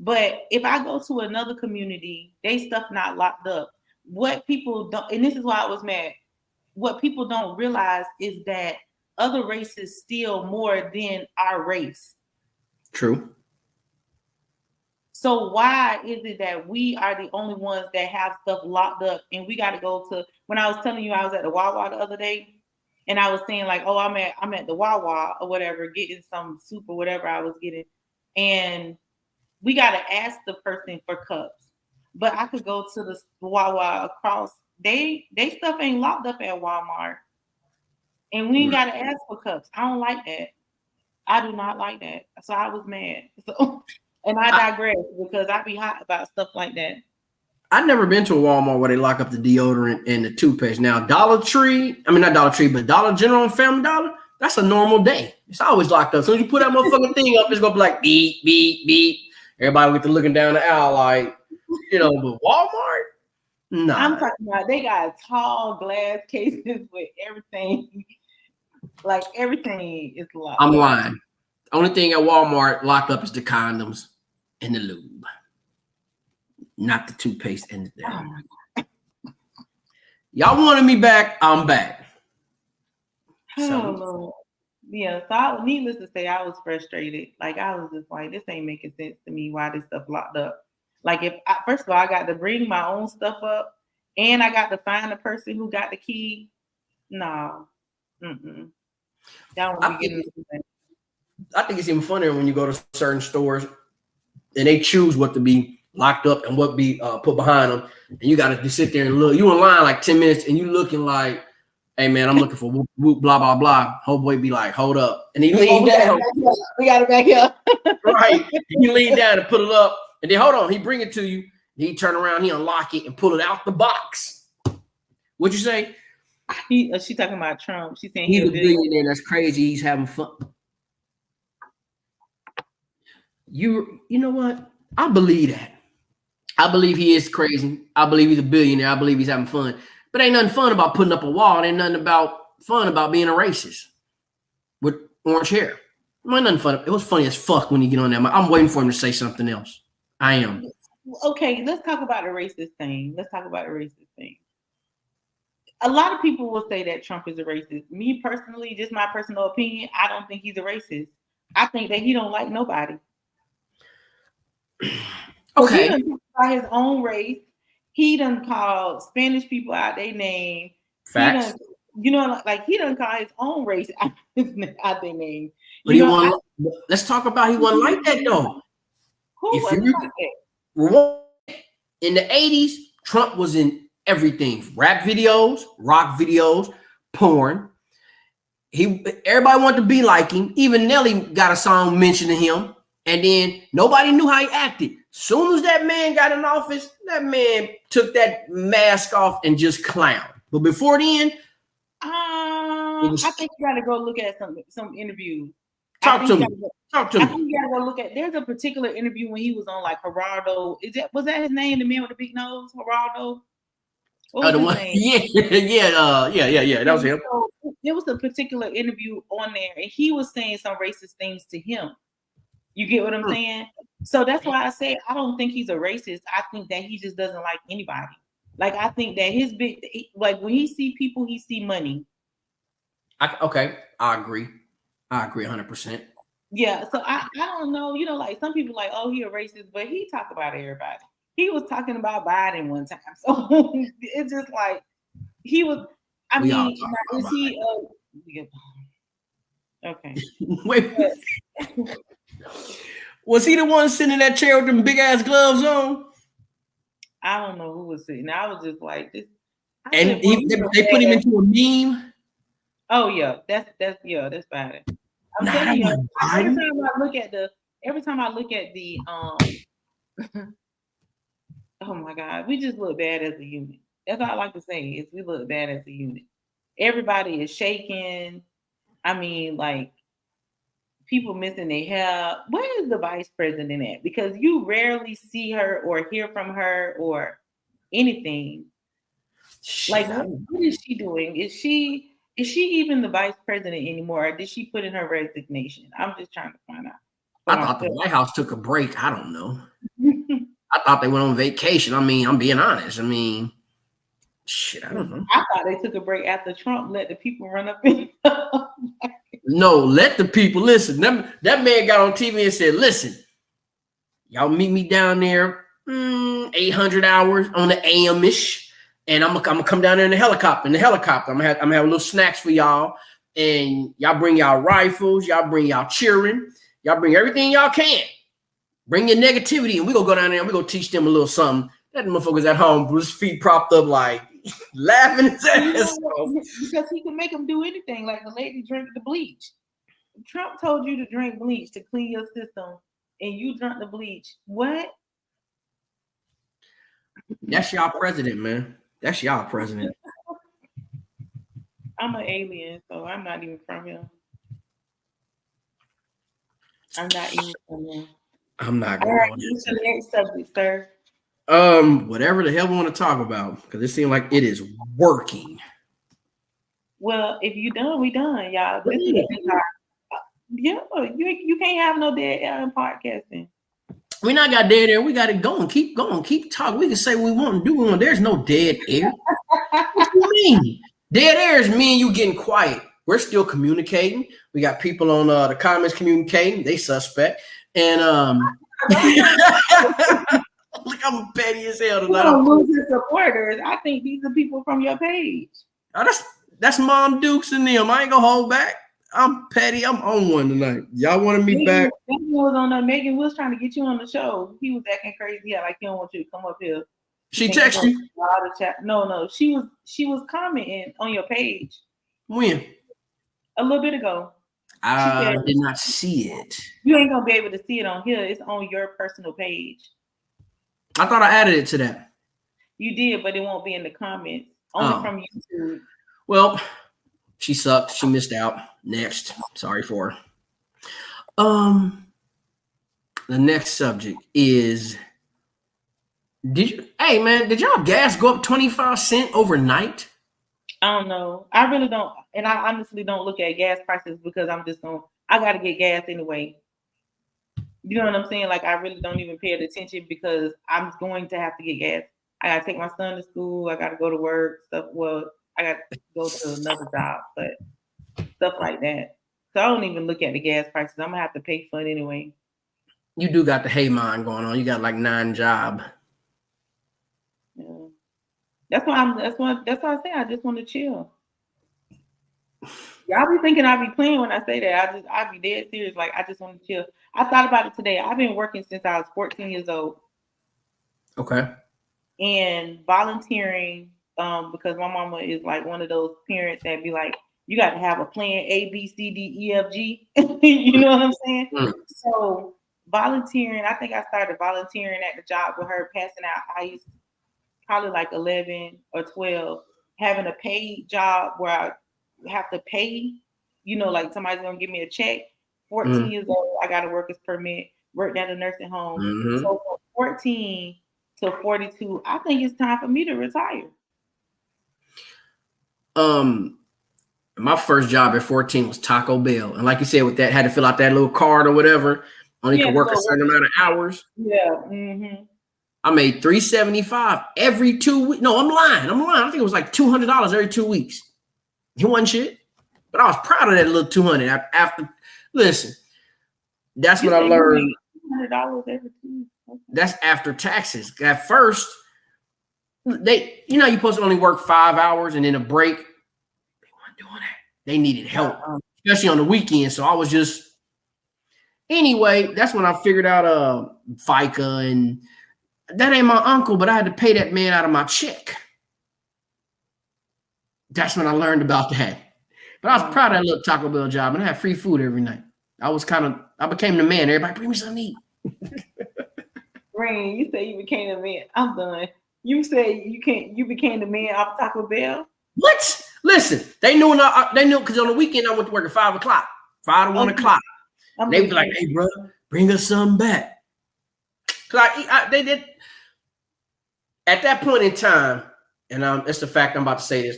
S1: But if I go to another community, they stuff not locked up. What people don't, and this is why I was mad. What people don't realize is that other races steal more than our race.
S2: True.
S1: So why is it that we are the only ones that have stuff locked up, and we got to go to? When I was telling you I was at the Wawa the other day, and I was saying like, oh, I'm at the Wawa or whatever, getting some soup or whatever I was getting, and we got to ask the person for cups. But I could go to the Wawa across. They stuff ain't locked up at Walmart, and we ain't got to ask for cups. I don't like that. I do not like that. So I was mad. So. And I digress because I be hot about stuff like that.
S2: I've never been to a Walmart where they lock up the deodorant and the toothpaste. Now, Dollar Tree, not Dollar Tree, but Dollar General and Family Dollar, that's a normal day. It's always locked up. As soon as you put that motherfucking thing up, it's going to be like beep, beep, beep. Everybody with the looking down the aisle like, but Walmart? No.
S1: I'm talking about they got tall glass cases with everything. Like everything is locked
S2: I'm lying. Only thing at Walmart locked up is the condoms and the lube, not the toothpaste and the Y'all wanted me back, I'm back.
S1: Lord. Yeah, so needless to say, I was frustrated. Like I was just like, this ain't making sense to me. Why this stuff locked up? Like first of all, I got to bring my own stuff up, and I got to find the person who got the key. No, y'all want me getting.
S2: I think it's even funnier when you go to certain stores and they choose what to be locked up and what be put behind them. And you got to sit there and look. You in line like 10 minutes and you looking like, hey, man, I'm looking for whoop, whoop, blah, blah, blah. Homeboy be like, hold up. And he lean down.
S1: We got to back up.
S2: Right. He lean down and put it up. And then, hold on, he bring it to you. He turn around, he unlock it and pull it out the box. What'd you say?
S1: She talking about Trump. She saying
S2: he's a billionaire. That's crazy. He's having fun. You know what? I believe that. I believe he is crazy. I believe he's a billionaire. I believe he's having fun. But ain't nothing fun about putting up a wall. Ain't nothing fun about being a racist with orange hair. Ain't nothing fun. It was funny as fuck when you get on that. I'm waiting for him to say something else. I am.
S1: Okay, let's talk about the racist thing. A lot of people will say that Trump is a racist. Me personally, just my personal opinion, I don't think he's a racist. I think that he don't like nobody.
S2: Okay.
S1: He done talk about his own race. He done called Spanish people out their name.
S2: Facts.
S1: He done call his own race out their name.
S2: But let's talk about he wasn't like that though.
S1: Who wasn't like that?
S2: In the 80s, Trump was in everything: rap videos, rock videos, porn. Everybody wanted to be like him. Even Nelly got a song mentioning him. And then nobody knew how he acted. Soon as that man got in office, that man took that mask off and just clowned. But before then,
S1: I think you got to go look at some interviews.
S2: Talk to me.
S1: I think you got to go look at. There's a particular interview when he was on like Geraldo. Was that his name? The man with the big nose, Geraldo. What was his name?
S2: Yeah. That was him.
S1: So, there was a particular interview on there, and he was saying some racist things to him. You get what I'm saying? So that's why I say I don't think he's a racist. I think that he just doesn't like anybody. Like I think that when he see people, he see money.
S2: I agree. I agree 100%.
S1: Yeah. So I don't know. Like some people like, oh, he a racist, but he talk about everybody. He was talking about Biden one time. So it's just like he was. Is he? Okay.
S2: Wait. Was he the one sitting in that chair with them big ass gloves on?
S1: I don't know who was sitting. I was just like this.
S2: And they put him into a meme.
S1: Oh yeah, that's bad. I'm telling you, every time I look at the oh my God, we just look bad as a unit. That's all I like to say is we look bad as a unit. Everybody is shaking. I mean, like people missing their hair. Where is the vice president at? Because you rarely see her or hear from her or anything. Like, what is she doing? Is she even the vice president anymore? Or did she put in her resignation? I'm just trying to find out.
S2: I thought the White House took a break. I don't know. I thought they went on vacation. I mean, I'm being honest. I mean, shit, I don't know.
S1: I thought they took a break after Trump let the people run up in.
S2: No, let the people listen. That man got on TV and said, listen, y'all meet me down there 800 hours on the AM-ish, and I'm gonna come down there in the helicopter. I'm gonna have little snacks for y'all, and y'all bring y'all rifles, y'all bring y'all cheering, y'all bring everything y'all can. Bring your negativity, and we're gonna go down there and we're gonna teach them a little something. That motherfucker's at home with his feet propped up, like laughing his ass off.
S1: Because he can make them do anything, like the lady drank the bleach. Trump told you to drink bleach to clean your system, and you drank the bleach. What?
S2: That's y'all president, man. That's y'all president.
S1: I'm an alien, so I'm not even from here. I'm not even from here.
S2: I'm not going.
S1: All right, what's the next subject, sir?
S2: Whatever the hell we want to talk about, because it seems like it is working.
S1: Well, if you done, we done, y'all. This is you can't have no dead air in podcasting.
S2: We not got dead air. We got it going. Keep going. Keep talking. We can say what we want to do. There's no dead air. What do you mean? Dead air is me and you getting quiet. We're still communicating. We got people on the comments communicating. They suspect. And look, I'm petty as hell tonight.
S1: I'm losing supporters. I think these are people from your page.
S2: Oh, that's Mom Dukes and them. I ain't gonna hold back. I'm petty. I'm on one tonight. Y'all wanted me back.
S1: Megan was trying to get you on the show. He was acting crazy. Yeah, like he don't want you to come up here.
S2: She texted you?
S1: No. She was commenting on your page.
S2: When?
S1: A little bit ago.
S2: I did not see it.
S1: You ain't gonna be able to see it on here. It's on your personal page.
S2: I thought I added it to that.
S1: You did, but it won't be in the comments. Only from YouTube.
S2: Well, she sucked. She missed out. Next. Sorry for her. The next subject is did y'all gas go up 25 cents overnight?
S1: I don't know. I really don't. And I honestly don't look at gas prices because I got to get gas anyway. You know what I'm saying? Like, I really don't even pay attention because I'm going to have to get gas. I got to take my son to school. I got to go to work. Stuff. Well, I got to go to another job, but stuff like that. So I don't even look at the gas prices. I'm going to have to pay for it anyway.
S2: You do got the hay mine going on. You got like 9 jobs.
S1: Yeah. That's why I say I just want to chill. Y'all be thinking I be playing when I say that. I be dead serious. Like, I just want to chill. I thought about it today. I've been working since I was 14 years old.
S2: Okay.
S1: And volunteering, because my mama is like one of those parents that be like, you got to have a plan A, B, C, D, E, F, G. You know what I'm saying? So volunteering, I think I started volunteering at the job with her, passing out ice, probably like 11 or 12, having a paid job where I have to pay, like somebody's going to give me a check. 14 years old, I got a worker's permit, worked at a nursing home. So from 14 to 42, I think it's time for me to retire.
S2: My first job at 14 was Taco Bell. And like you said, with that, had to fill out that little card or whatever. Only could work a certain amount of hours.
S1: Yeah. Mm-hmm.
S2: I made $375 every 2 weeks. No, I'm lying. I think it was like $200 every 2 weeks. It wasn't shit. But I was proud of that little $200 after. Listen, that's what I learned.
S1: $200 every 2 weeks. Okay.
S2: That's after taxes. At first, you're supposed to only work 5 hours and then a break. They weren't doing that. They needed help, especially on the weekend. So I was just, anyway, that's when I figured out FICA, and that ain't my uncle, but I had to pay that man out of my check. That's when I learned about that. But I was proud of that little Taco Bell job, and I had free food every night. I became the man. Everybody bring me something to eat.
S1: Rain, you say you became the man. I'm done. You say you became the man off Taco Bell?
S2: What? Listen, they knew because on the weekend I went to work at 5 o'clock, 5 to 1 o'clock. They would be like, hey, bro, bring us something back. Because they did. At that point in time, and it's the fact I'm about to say this,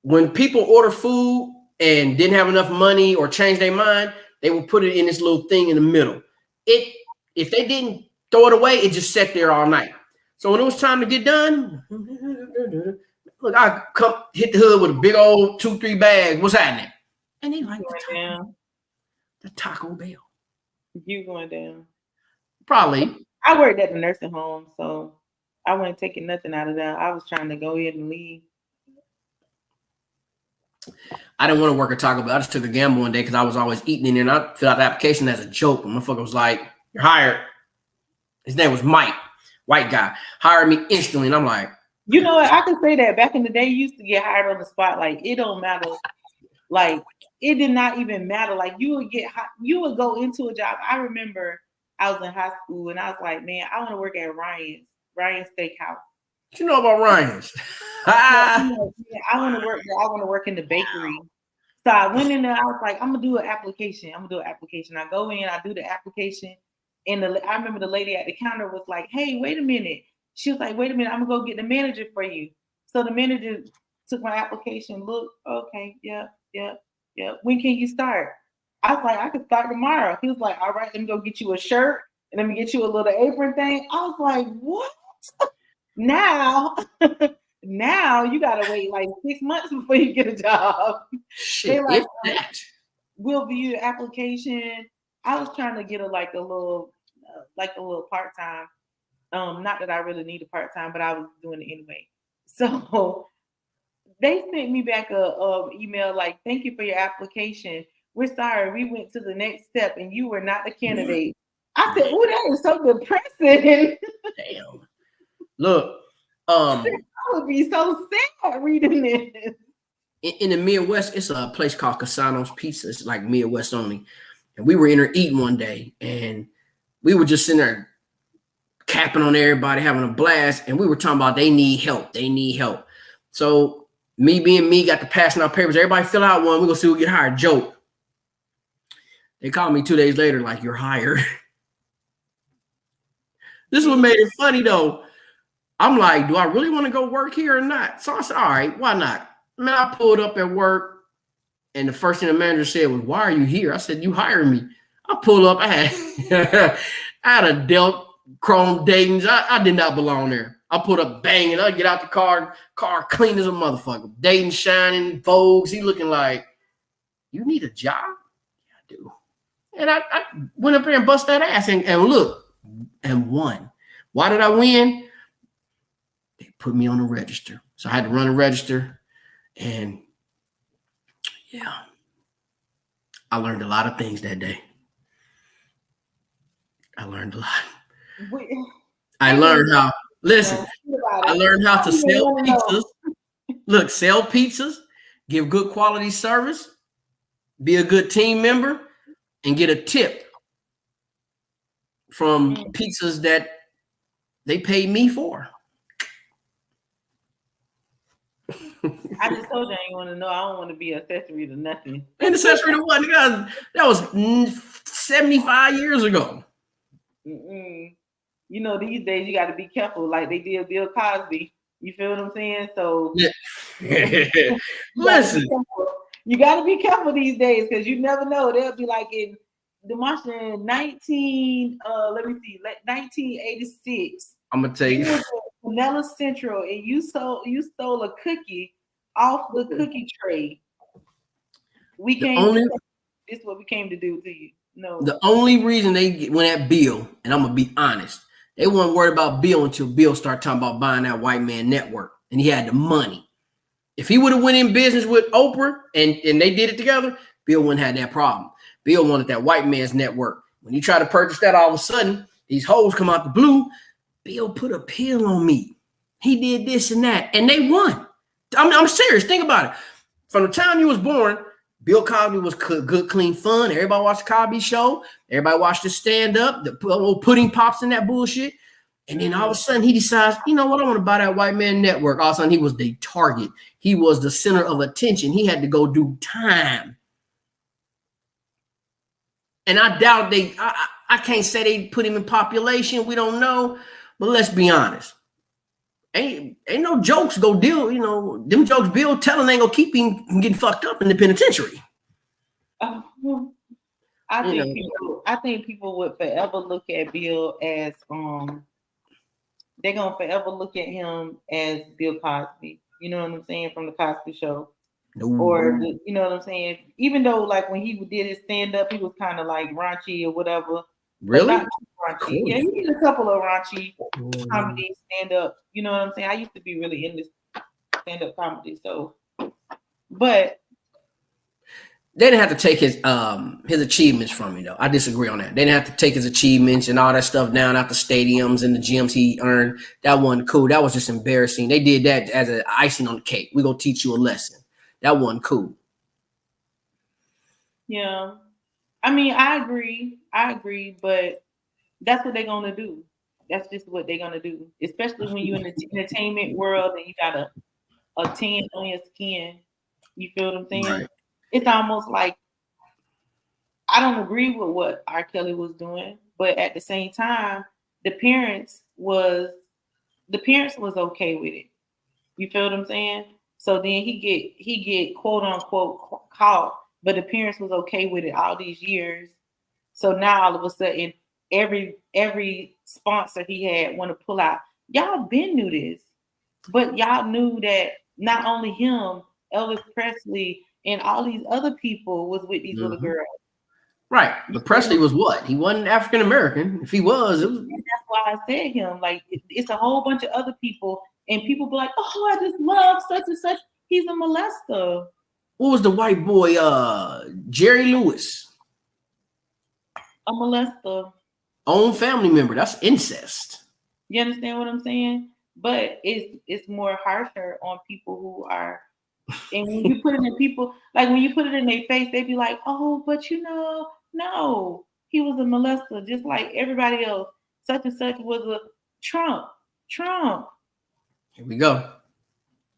S2: when people order food and didn't have enough money or changed their mind, they would put it in this little thing in the middle. If they didn't throw it away, it just sat there all night. So when it was time to get done, look, I come hit the hood with a big old 2-3 bags. What's happening? And they like the Taco Bell.
S1: You going down?
S2: Probably.
S1: I worked at the nursing home, so I wasn't taking nothing out of that. I was trying to go ahead and leave.
S2: I didn't want to work at Taco Bell. I just took a gamble one day because I was always eating in there, and I filled out the application as a joke. And motherfucker was like, "You're hired." His name was Mike, white guy. Hired me instantly, and I'm like,
S1: you know what? I can say that back in the day, you used to get hired on the spot. Like it don't matter. Like it did not even matter. Like you would go into a job. I remember I was in high school, and I was like, man, I want to work at Ryan's Steakhouse.
S2: What you know about Ryan's?
S1: I want to work there. I want to work in the bakery. So I went in there. I was like, I'm gonna do an application. I go in, I do the application, and I remember the lady at the counter was like, "Hey, wait a minute." She was like, "Wait a minute, I'm gonna go get the manager for you." So the manager took my application. Look, okay, yeah. When can you start? I was like, I can start tomorrow. He was like, all right, let me go get you a shirt and let me get you a little apron thing. I was like, what? Now you gotta wait like 6 months before you get a job.
S2: Shit,
S1: like,
S2: that.
S1: We'll view your application. I was trying to get a little part-time. Not that I really need a part-time, but I was doing it anyway. So they sent me back a email like, thank you for your application. We're sorry, we went to the next step and you were not the candidate. I said, oh, that is so depressing.
S2: Damn. Look,
S1: I would be so sad reading this.
S2: In the Midwest, it's a place called Casano's Pizza. It's like Midwest only. And we were in there eating one day, and we were just sitting there capping on everybody, having a blast, and we were talking about they need help. So me being me, got to passing out papers. Everybody fill out one. We're going to see who get hired. Joke. They called me 2 days later like, you're hired. This is what made it funny, though. I'm like, do I really want to go work here or not? So I said, all right, why not? Man, I pulled up at work, and the first thing the manager said was, why are you here? I said, you hired me. I pulled up. I had a Dell Chrome Dayton's. I did not belong there. I pulled up banging. I get out the car clean as a motherfucker. Dayton shining, Vogues. He looking like, you need a job? Yeah, I do. And I went up there and bust that ass and look, and won. Why did I win? They put me on the register. So I had to run a register. And yeah, I learned a lot of things that day. I learned a lot. I learned how to sell pizzas. Look, sell pizzas, give good quality service, be a good team member, and get a tip from pizzas that they paid me for.
S1: I just told you I ain't want to know. I don't want to be accessory to nothing.
S2: An accessory to what? That was 75 years ago.
S1: Mm-mm. You know, these days you got to be careful, like they did Bill Cosby. You feel what I'm saying? So,
S2: listen,
S1: you got to be careful these days because you never know. They'll be like in the Martian 1986.
S2: I'm gonna tell you.
S1: Vanilla Central, and you stole a cookie off the cookie tray. This is what we came to do to you. No.
S2: The only reason they went at Bill, and I'm gonna be honest, they weren't worried about Bill until Bill started talking about buying that white man network, and he had the money. If he would have went in business with Oprah and they did it together, Bill wouldn't have that problem. Bill wanted that white man's network. When he tried to purchase that, all of a sudden, these hoes come out the blue. Bill put a pill on me. He did this and that, and they won. I'm serious. Think about it. From the time you was born, Bill Cosby was good, clean fun. Everybody watched the Cosby Show. Everybody watched the stand-up, the old pudding pops and that bullshit. And then all of a sudden he decides, you know what, I want to buy that white man network. All of a sudden he was the target. He was the center of attention. He had to go do time. And I doubt I can't say they put him in population. We don't know. But let's be honest. Ain't no jokes go deal, you know, them jokes Bill telling ain't gonna keep him from getting fucked up in the penitentiary.
S1: I think people would forever look at Bill as they're gonna forever look at him as Bill Cosby. You know what I'm saying, from the Cosby Show. Or you know what I'm saying? Even though like when he did his stand-up, he was kind of like raunchy or whatever.
S2: Really?
S1: Not raunchy. Cool. Yeah, he did a couple of raunchy comedy stand-up. You know what I'm saying? I used to be really into stand-up comedy, so but
S2: they didn't have to take his achievements from me though. I disagree on that. They didn't have to take his achievements and all that stuff down out the stadiums and the gyms he earned. That wasn't cool. That was just embarrassing. They did that as an icing on the cake. We're gonna teach you a lesson. That wasn't cool.
S1: Yeah. I mean, I agree, but that's what they're gonna do. That's just what they're gonna do. Especially when you're in the entertainment world and you got a tan on your skin. You feel what I'm saying? Right. It's almost like I don't agree with what R. Kelly was doing, but at the same time, the parents was okay with it. You feel what I'm saying? So then he get quote unquote caught, but the parents was okay with it all these years. So now all of a sudden, every sponsor he had want to pull out. Y'all been knew this, but y'all knew that not only him, Elvis Presley, and all these other people was with these little girls.
S2: Right, but Presley was what? He wasn't African American. If he was,
S1: that's why I said him. Like it's a whole bunch of other people. And people be like, oh, I just love such and such. He's a molester.
S2: What was the white boy, Jerry Lewis?
S1: A molester.
S2: Own family member. That's incest.
S1: You understand what I'm saying? But it's more harsher on people who are, and when you put it in people, like when you put it in their face, they be like, oh, but you know, no, he was a molester, just like everybody else. Such and such was a Trump.
S2: Here we go.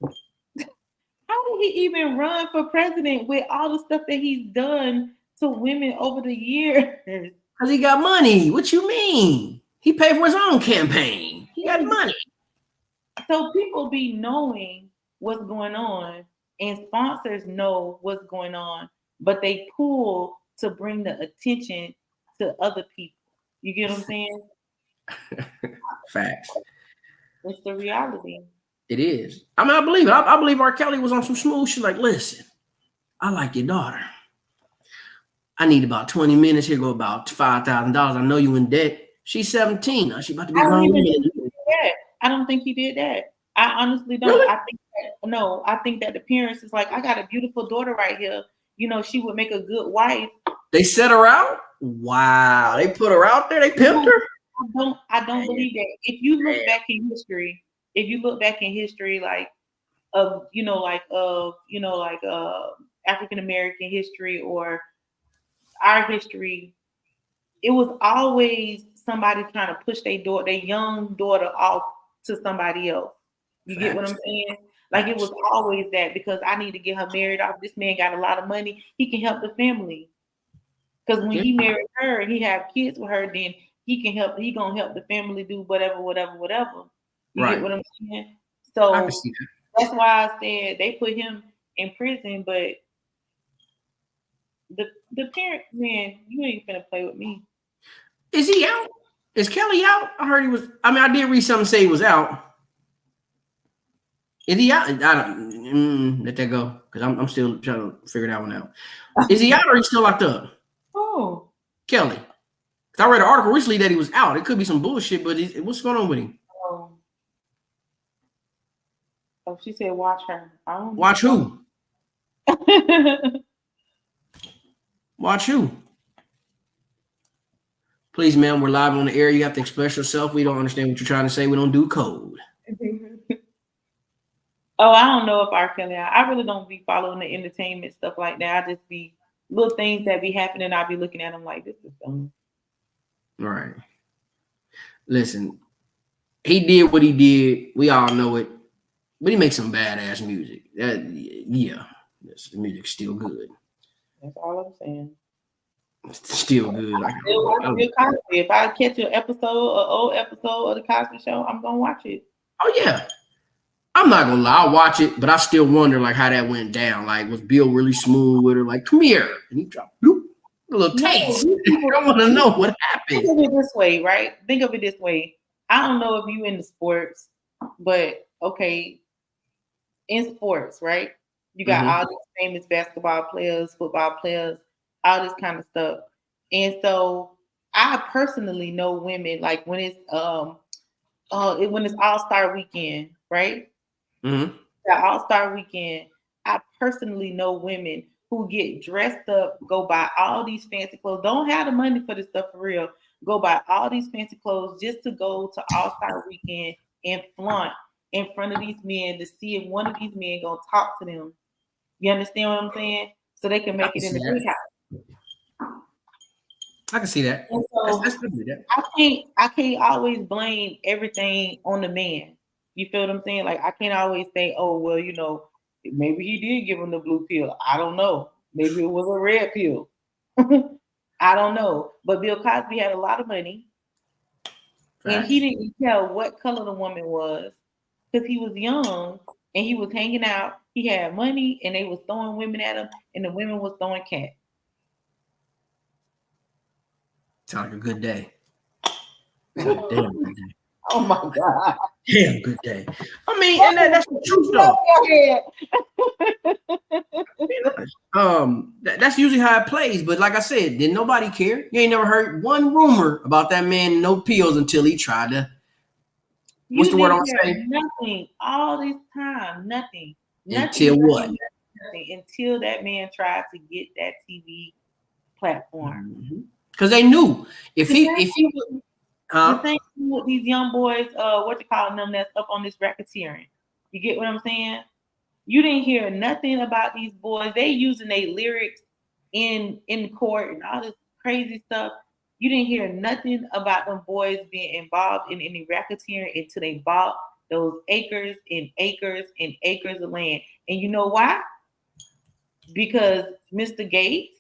S1: How did he even run for president with all the stuff that he's done to women over the years?
S2: Because he got money. What you mean? He paid for his own campaign. He got money.
S1: So people be knowing what's going on, and sponsors know what's going on, but they pull to bring the attention to other people. You get what I'm saying?
S2: Facts.
S1: It's the reality.
S2: It is. I mean, I believe it. I believe R. Kelly was on some smooth shit. Like, listen, I like your daughter. I need about 20 minutes. Here go about $5,000. I know you in debt. She's 17. Now she about to be grown.
S1: I don't think he did that. I honestly don't. Really? I think that the parents is like, I got a beautiful daughter right here. You know, she would make a good wife.
S2: They set her out? Wow. They put her out there? They pimped her?
S1: I don't believe that. If you look back in history, like African American history or our history, it was always somebody trying to push their young daughter off to somebody else. You get what I'm saying? Like it was always that, because I need to get her married off. This man got a lot of money. He can help the family. Because when he married her and he have kids with her, then he can help. He gonna help the family do whatever. You get what I'm saying? So that's why I said they put him in prison. But the parent, man, you ain't finna play with me.
S2: Is he out? Is Kelly out? I heard he was. I mean, I did read something say he was out. Is he out? I don't let that go, because I'm still trying to figure that one out. Is he out or is he still locked up?
S1: Oh,
S2: Kelly. I read an article recently that he was out. It could be some bullshit, but what's going on with him?
S1: Oh, she said, watch her.
S2: Watch who? Watch who? Please, ma'am, we're live on the air. You have to express yourself. We don't understand what you're trying to say. We don't do code.
S1: Oh, I don't know if R. Kelly. I really don't be following the entertainment stuff like that. I just be little things that be happening. I be looking at them like this is dumb.
S2: Right. Listen, he did what he did. We all know it. But he makes some badass music. Yeah. Yes, the music's still good.
S1: That's all I'm saying.
S2: It's still good.
S1: I still watch Bill Cosby. If I catch an old episode of the Cosby Show, I'm gonna watch it.
S2: Oh yeah. I'm not gonna lie, I'll watch it, but I still wonder like how that went down. Like, was Bill really smooth with her? Like, come here, and he dropped bloop, a little taste. I want to know what happened.
S1: Think of it this way, right? Think of it this way. I don't know if you into sports, but okay, in sports, right? You got all these famous basketball players, football players, all this kind of stuff. And so I personally know women like when it's when it's All-Star weekend, right?
S2: Mm-hmm.
S1: The All-Star weekend, I personally know women who get dressed up, go buy all these fancy clothes, don't have the money for this stuff for real, go buy all these fancy clothes just to go to All-Star weekend and flaunt in front of these men to see if one of these men gonna talk to them. You understand what I'm saying? So they can make it in the big house.
S2: I can see that.
S1: And so
S2: That's good with that.
S1: I can't always blame everything on the man. You feel what I'm saying? Like I can't always say, oh well, you know, maybe he did give him the blue pill. I don't know. Maybe it was a red pill. I don't know. But Bill Cosby had a lot of money. Facts. And he didn't tell what color the woman was because he was young and he was hanging out. He had money and they was throwing women at him and the women was throwing cats.
S2: Sounds like a good day. Damn good day.
S1: Oh my God.
S2: Damn good day. I mean, and that's the truth though. That's usually how it plays. But like I said, didn't nobody care? You ain't never heard one rumor about that man no pills until he tried to. What's the word I'm saying?
S1: Nothing. All this time, nothing.
S2: Until what?
S1: Nothing. Until that man tried to get that TV platform.
S2: Because they knew if he
S1: the same thing with these young boys, what you call them that's up on this racketeering. You get what I'm saying? You didn't hear nothing about these boys. They using their lyrics in court and all this crazy stuff. You didn't hear nothing about them boys being involved in any racketeering until they bought those acres and acres and acres of land. And you know why? Because Mr. Gates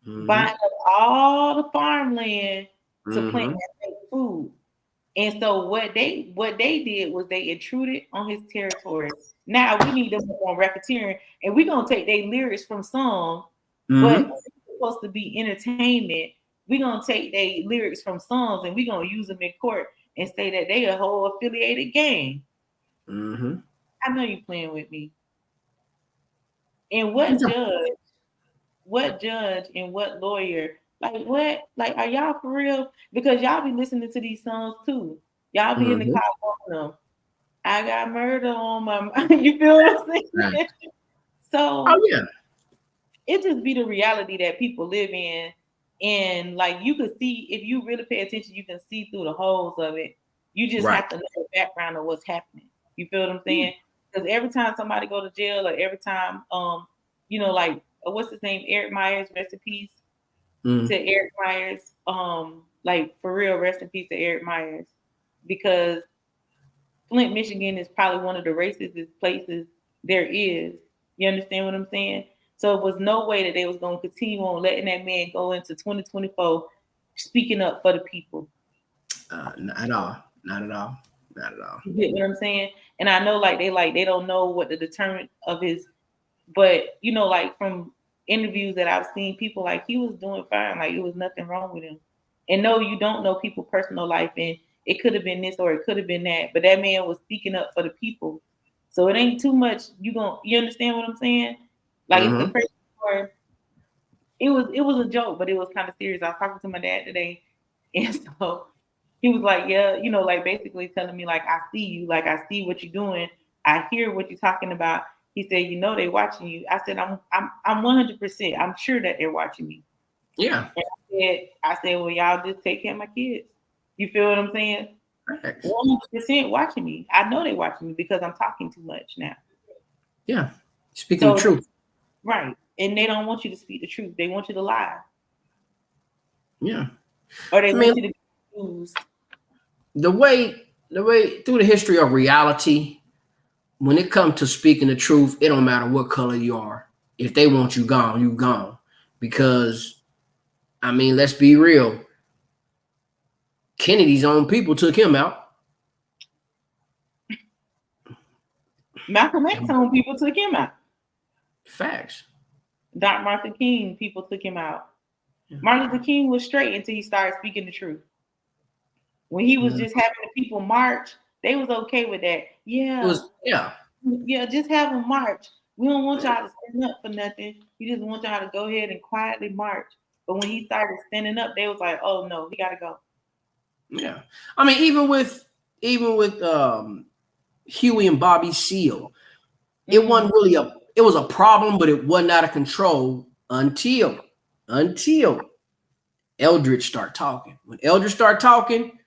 S1: buying up all the farmland to plant and make food. And so what they did was they intruded on his territory. Now we need them on racketeering, and we're gonna take their lyrics from songs, but it's supposed to be entertainment. We're gonna take their lyrics from songs and we're gonna use them in court and say that they a whole affiliated gang. I know you playing with me. And what judge and what lawyer? Like what? Like are y'all for real? Because y'all be listening to these songs too. Y'all be in the car walking them. I got murder on my mind. You feel what I'm saying? Right. So it just be the reality that people live in. And like you can see, if you really pay attention, you can see through the holes of it. You just have to know the background of what's happening. You feel what I'm saying? Because every time somebody go to jail, or every time, you know, like what's his name, Eric Myers, rest in peace to Eric Myers. Like for real, rest in peace to Eric Myers, because Flint, Michigan is probably one of the racist places there is. You understand what I'm saying? So it was no way that they was going to continue on letting that man go into 2024 speaking up for the people.
S2: Not at all. Not at all. Not at all.
S1: You get what I'm saying? And I know they don't know what the deterrent of his, but you know, like from interviews that I've seen, people like he was doing fine. Like it was nothing wrong with him. And no, you don't know people's personal life, and it could have been this or it could have been that. But that man was speaking up for the people. So it ain't too much. You understand what I'm saying? Like it's the person where it was a joke, but it was kind of serious. I was talking to my dad today, and so he was like, yeah, you know, like basically telling me like, I see you, like I see what you're doing. I hear what you're talking about. He said, you know, they watching you. I said, I'm 100%. I'm sure that they're watching me.
S2: Yeah.
S1: And I said, well, y'all just take care of my kids. You feel what I'm saying? 100% watching me. I know they're watching me because I'm talking too much now.
S2: Yeah, speaking the truth.
S1: Right, and they don't want you to speak the truth. They want you to lie.
S2: Yeah,
S1: or they want you to be used.
S2: The way through the history of reality, when it comes to speaking the truth, it don't matter what color you are. If they want you gone, you gone. Because, I mean, let's be real. Kennedy's own people took him out.
S1: Malcolm X's own people took him out.
S2: Facts.
S1: Dr. Martin King, people took him out. Yeah. Martin Luther King was straight until he started speaking the truth. When he was just having the people march, they was okay with that. Yeah. Just have them march. We don't want y'all to stand up for nothing. We just want y'all to go ahead and quietly march. But when he started standing up, they was like, "Oh no, we gotta go."
S2: Yeah, I mean, even with Huey and Bobby Seale, it wasn't really it was a problem, but it wasn't out of control until Eldridge started talking. When Eldridge started talking,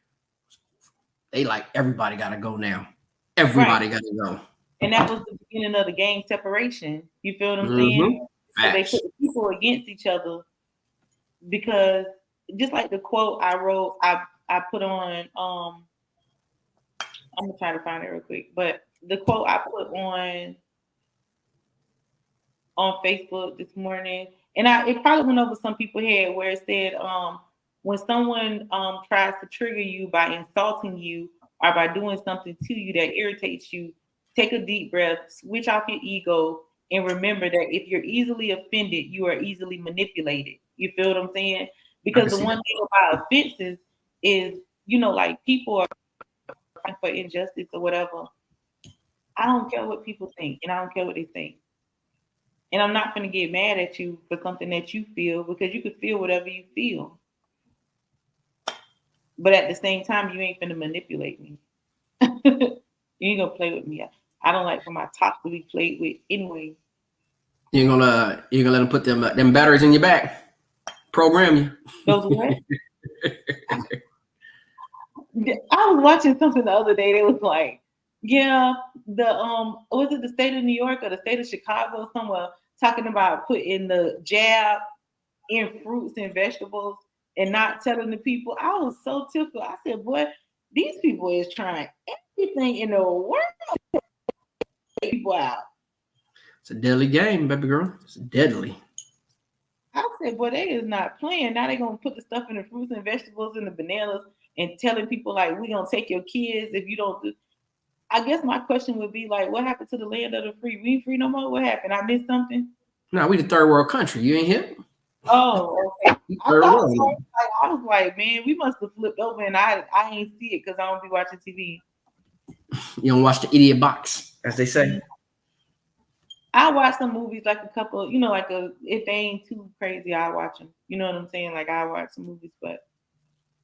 S2: they like, everybody got to go now. Everybody got to go.
S1: And that was the beginning of the gang separation. You feel what I'm saying? So they put the people against each other because just like the quote I wrote, I put on, I'm going to try to find it real quick, but the quote I put on Facebook this morning, and it probably went over some people's head, where it said, when someone tries to trigger you by insulting you or by doing something to you that irritates you, take a deep breath, switch off your ego, and remember that if you're easily offended, you are easily manipulated. You feel what I'm saying? Because the one thing about offenses is, like, people are fighting for injustice or whatever. I don't care what people think, and I don't care what they think. And I'm not going to get mad at you for something that you feel, because you could feel whatever you feel. But at the same time, you ain't going to manipulate me. You ain't going to play with me. I don't like for my top to be played with anyway.
S2: You're gonna let them put them batteries in your back, program you.
S1: Those what? I was watching something the other day. They was like, yeah, was it the state of New York or the state of Chicago somewhere, talking about putting the jab in fruits and vegetables and not telling the people. I was so tickled. I said, boy, these people is trying everything in the world to take people out.
S2: It's a deadly game, baby girl. It's deadly.
S1: I said, boy, they is not playing. Now they're going to put the stuff in the fruits and vegetables and the bananas and telling people, like, we're going to take your kids if you don't do. I guess my question would be, like, what happened to the land of the free? We ain't free no more? What happened? I missed something?
S2: No, we the third world country. You ain't here?
S1: Oh, okay. I was like, man, we must have flipped over, and I ain't see it because I don't be watching TV.
S2: You don't watch the idiot box, as they say.
S1: I watch some movies, like a couple, if they ain't too crazy, I watch them. You know what I'm saying? Like, I watch some movies, but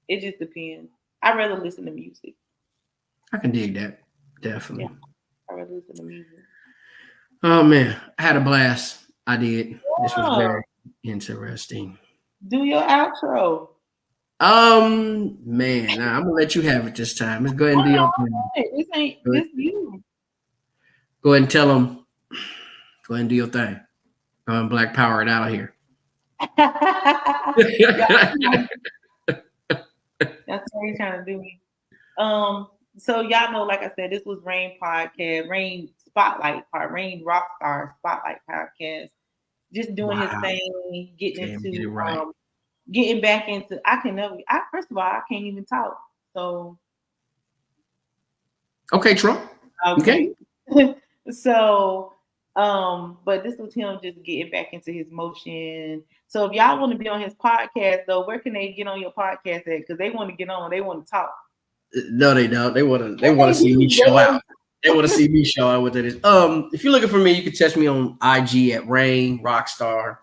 S1: it just depends. I'd rather listen to music.
S2: I can dig that. Definitely.
S1: Yeah, I'd rather listen to music.
S2: Oh, man. I had a blast. I did. Yeah. This was very interesting.
S1: Do your outro.
S2: Man, I'm gonna let you have it this time. Let's go ahead and do your thing.
S1: This ain't this you.
S2: Go ahead and tell them. Go ahead and do your thing. Go ahead and Black Power it out of here.
S1: That's what you're trying to do me. So y'all know, like I said, this was Rain Podcast, Rain Spotlight part, Rain Rockstar Spotlight Podcast. Just doing his thing, getting back into. First of all, I can't even talk. So.
S2: Okay, Trump. Okay.
S1: So, but this was him just getting back into his motion. So if y'all want to be on his podcast, though, where can they get on your podcast at? Because they want to get on, they want to talk.
S2: No, they don't. They want to see me show out. They want to see me show out what that is. If you're looking for me, you can catch me on IG at Rain Rockstar.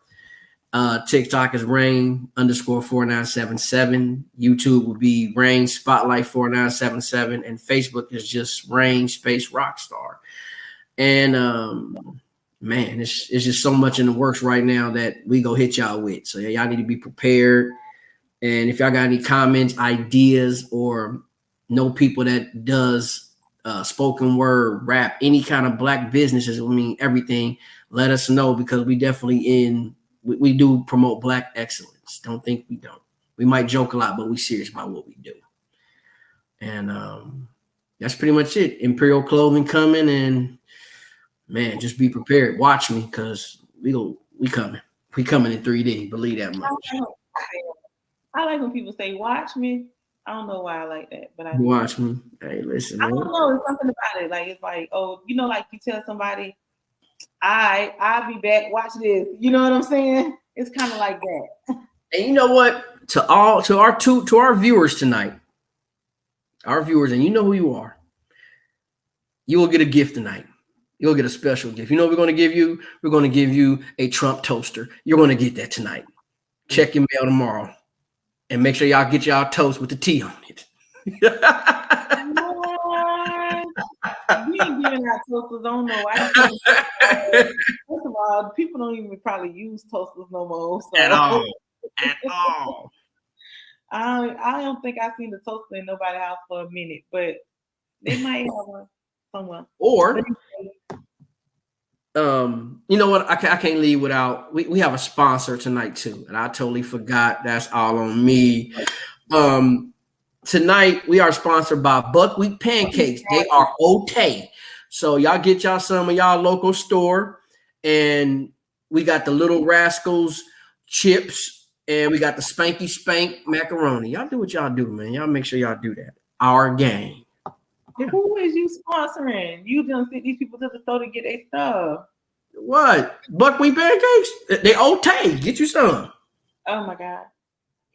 S2: TikTok is Rain_4977. YouTube will be Rain Spotlight 4977, and Facebook is just Rain Space Rockstar. And man, it's just so much in the works right now that we go hit y'all with. So y'all need to be prepared. And if y'all got any comments, ideas, or know people that does spoken word, rap, any kind of black businesses, I mean everything, let us know, because we definitely we do promote black excellence. Don't think we don't. We might joke a lot, but we serious about what we do. And that's pretty much it. Imperial Clothing coming, and man, just be prepared. Watch me, because we coming. We coming in 3D. Believe that much.
S1: I like when people say, watch me. I don't know why I like that, but I
S2: watch me. Hey, listen, man.
S1: I don't know. It's something about it. Like, it's like, oh, you know, like you tell somebody, I'll be back. Watch this. You know what I'm saying? It's kind of like that.
S2: And you know what? To our viewers tonight, our viewers, and you know who you are. You will get a gift tonight. You'll get a special gift. You know what we're going to give you? We're going to give you a Trump toaster. You're going to get that tonight. Check your mail tomorrow. And make sure y'all get y'all toast with the tea on it.
S1: What? We ain't giving out toasters. I don't know why. First of all, people don't even probably use toasters no more. So.
S2: At all.
S1: I don't think I've seen the toaster in nobody's house for a minute, but they might have one somewhere.
S2: Or, you know what? I can't leave without. We have a sponsor tonight too, and I totally forgot. That's all on me. Tonight we are sponsored by Buckwheat Pancakes. They are okay. So y'all get y'all some of y'all local store, and we got the Little Rascals chips, and we got the Spanky Spank macaroni. Y'all do what y'all do, man. Y'all make sure y'all do that. Our gang.
S1: Yeah. Who is you sponsoring? You done sent these people to the store to get their stuff.
S2: What? Buckwheat Pancakes? They okay. Get you some.
S1: Oh my God.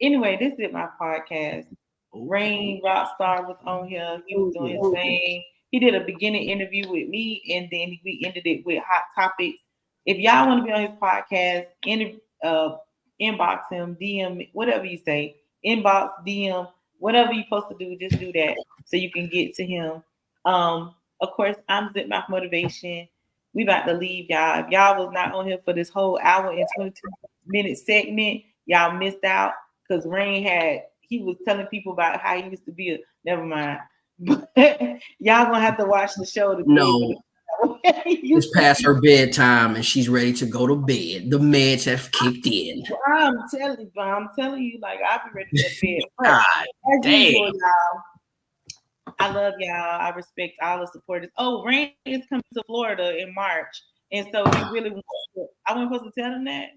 S1: Anyway, this is my podcast. Rain Rockstar was on here. He was doing his thing. He did a beginning interview with me, and then we ended it with hot topics. If y'all want to be on his podcast, inbox him, DM, whatever you say. Inbox, DM, whatever you're supposed to do, just do that so you can get to him. Of course, I'm Zipmouth Motivation. We about to leave, y'all. If y'all was not on here for this whole hour and 22-minute segment, y'all missed out, because Rain he was telling people about how he used to be never mind. But y'all gonna have to watch the show to
S2: it's past her bedtime and she's ready to go to bed. The meds have kicked in.
S1: I'm telling you, like, I'll be ready to go to bed.
S2: God damn.
S1: Usual, y'all, I love y'all. I respect all the supporters. Oh, Rain is coming to Florida in March, and so we really want to. I wasn't supposed to tell them that.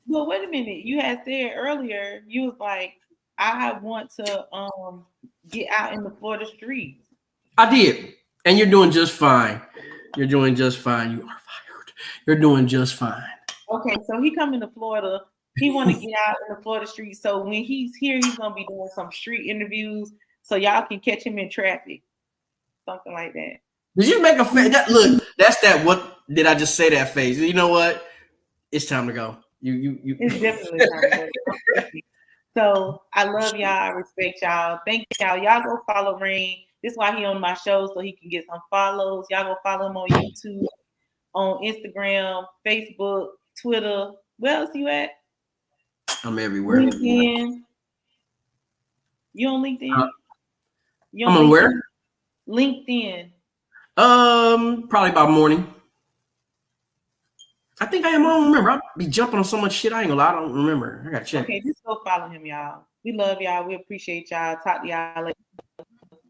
S1: Well, wait a minute. You had said earlier, you was like, I want to get out in the Florida streets.
S2: I did. And you're doing just fine. You're doing just fine. You are fired. You're doing just fine.
S1: Okay, so he coming to Florida. He want to get out in the Florida streets. So when he's here, he's going to be doing some street interviews so y'all can catch him in traffic. Something like that.
S2: Did you make a face? Look, that's that. What did I just say that face? You know what? It's time to go. You.
S1: It's definitely time to go. So I love y'all. I respect y'all. Thank y'all. Y'all go follow Rain. This is why he on my show, so he can get some follows. Y'all go follow him on YouTube, on Instagram, Facebook, Twitter. Where else you at?
S2: I'm everywhere.
S1: LinkedIn. You on LinkedIn?
S2: I'm on where?
S1: LinkedIn.
S2: Probably by morning. I think I am. I don't remember. I'll be jumping on so much shit. I ain't gonna lie. I don't remember. I gotta check.
S1: Okay, just go follow him, y'all. We love y'all. We appreciate y'all. Talk to y'all later.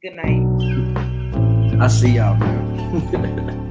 S1: Good night.
S2: I see y'all, man.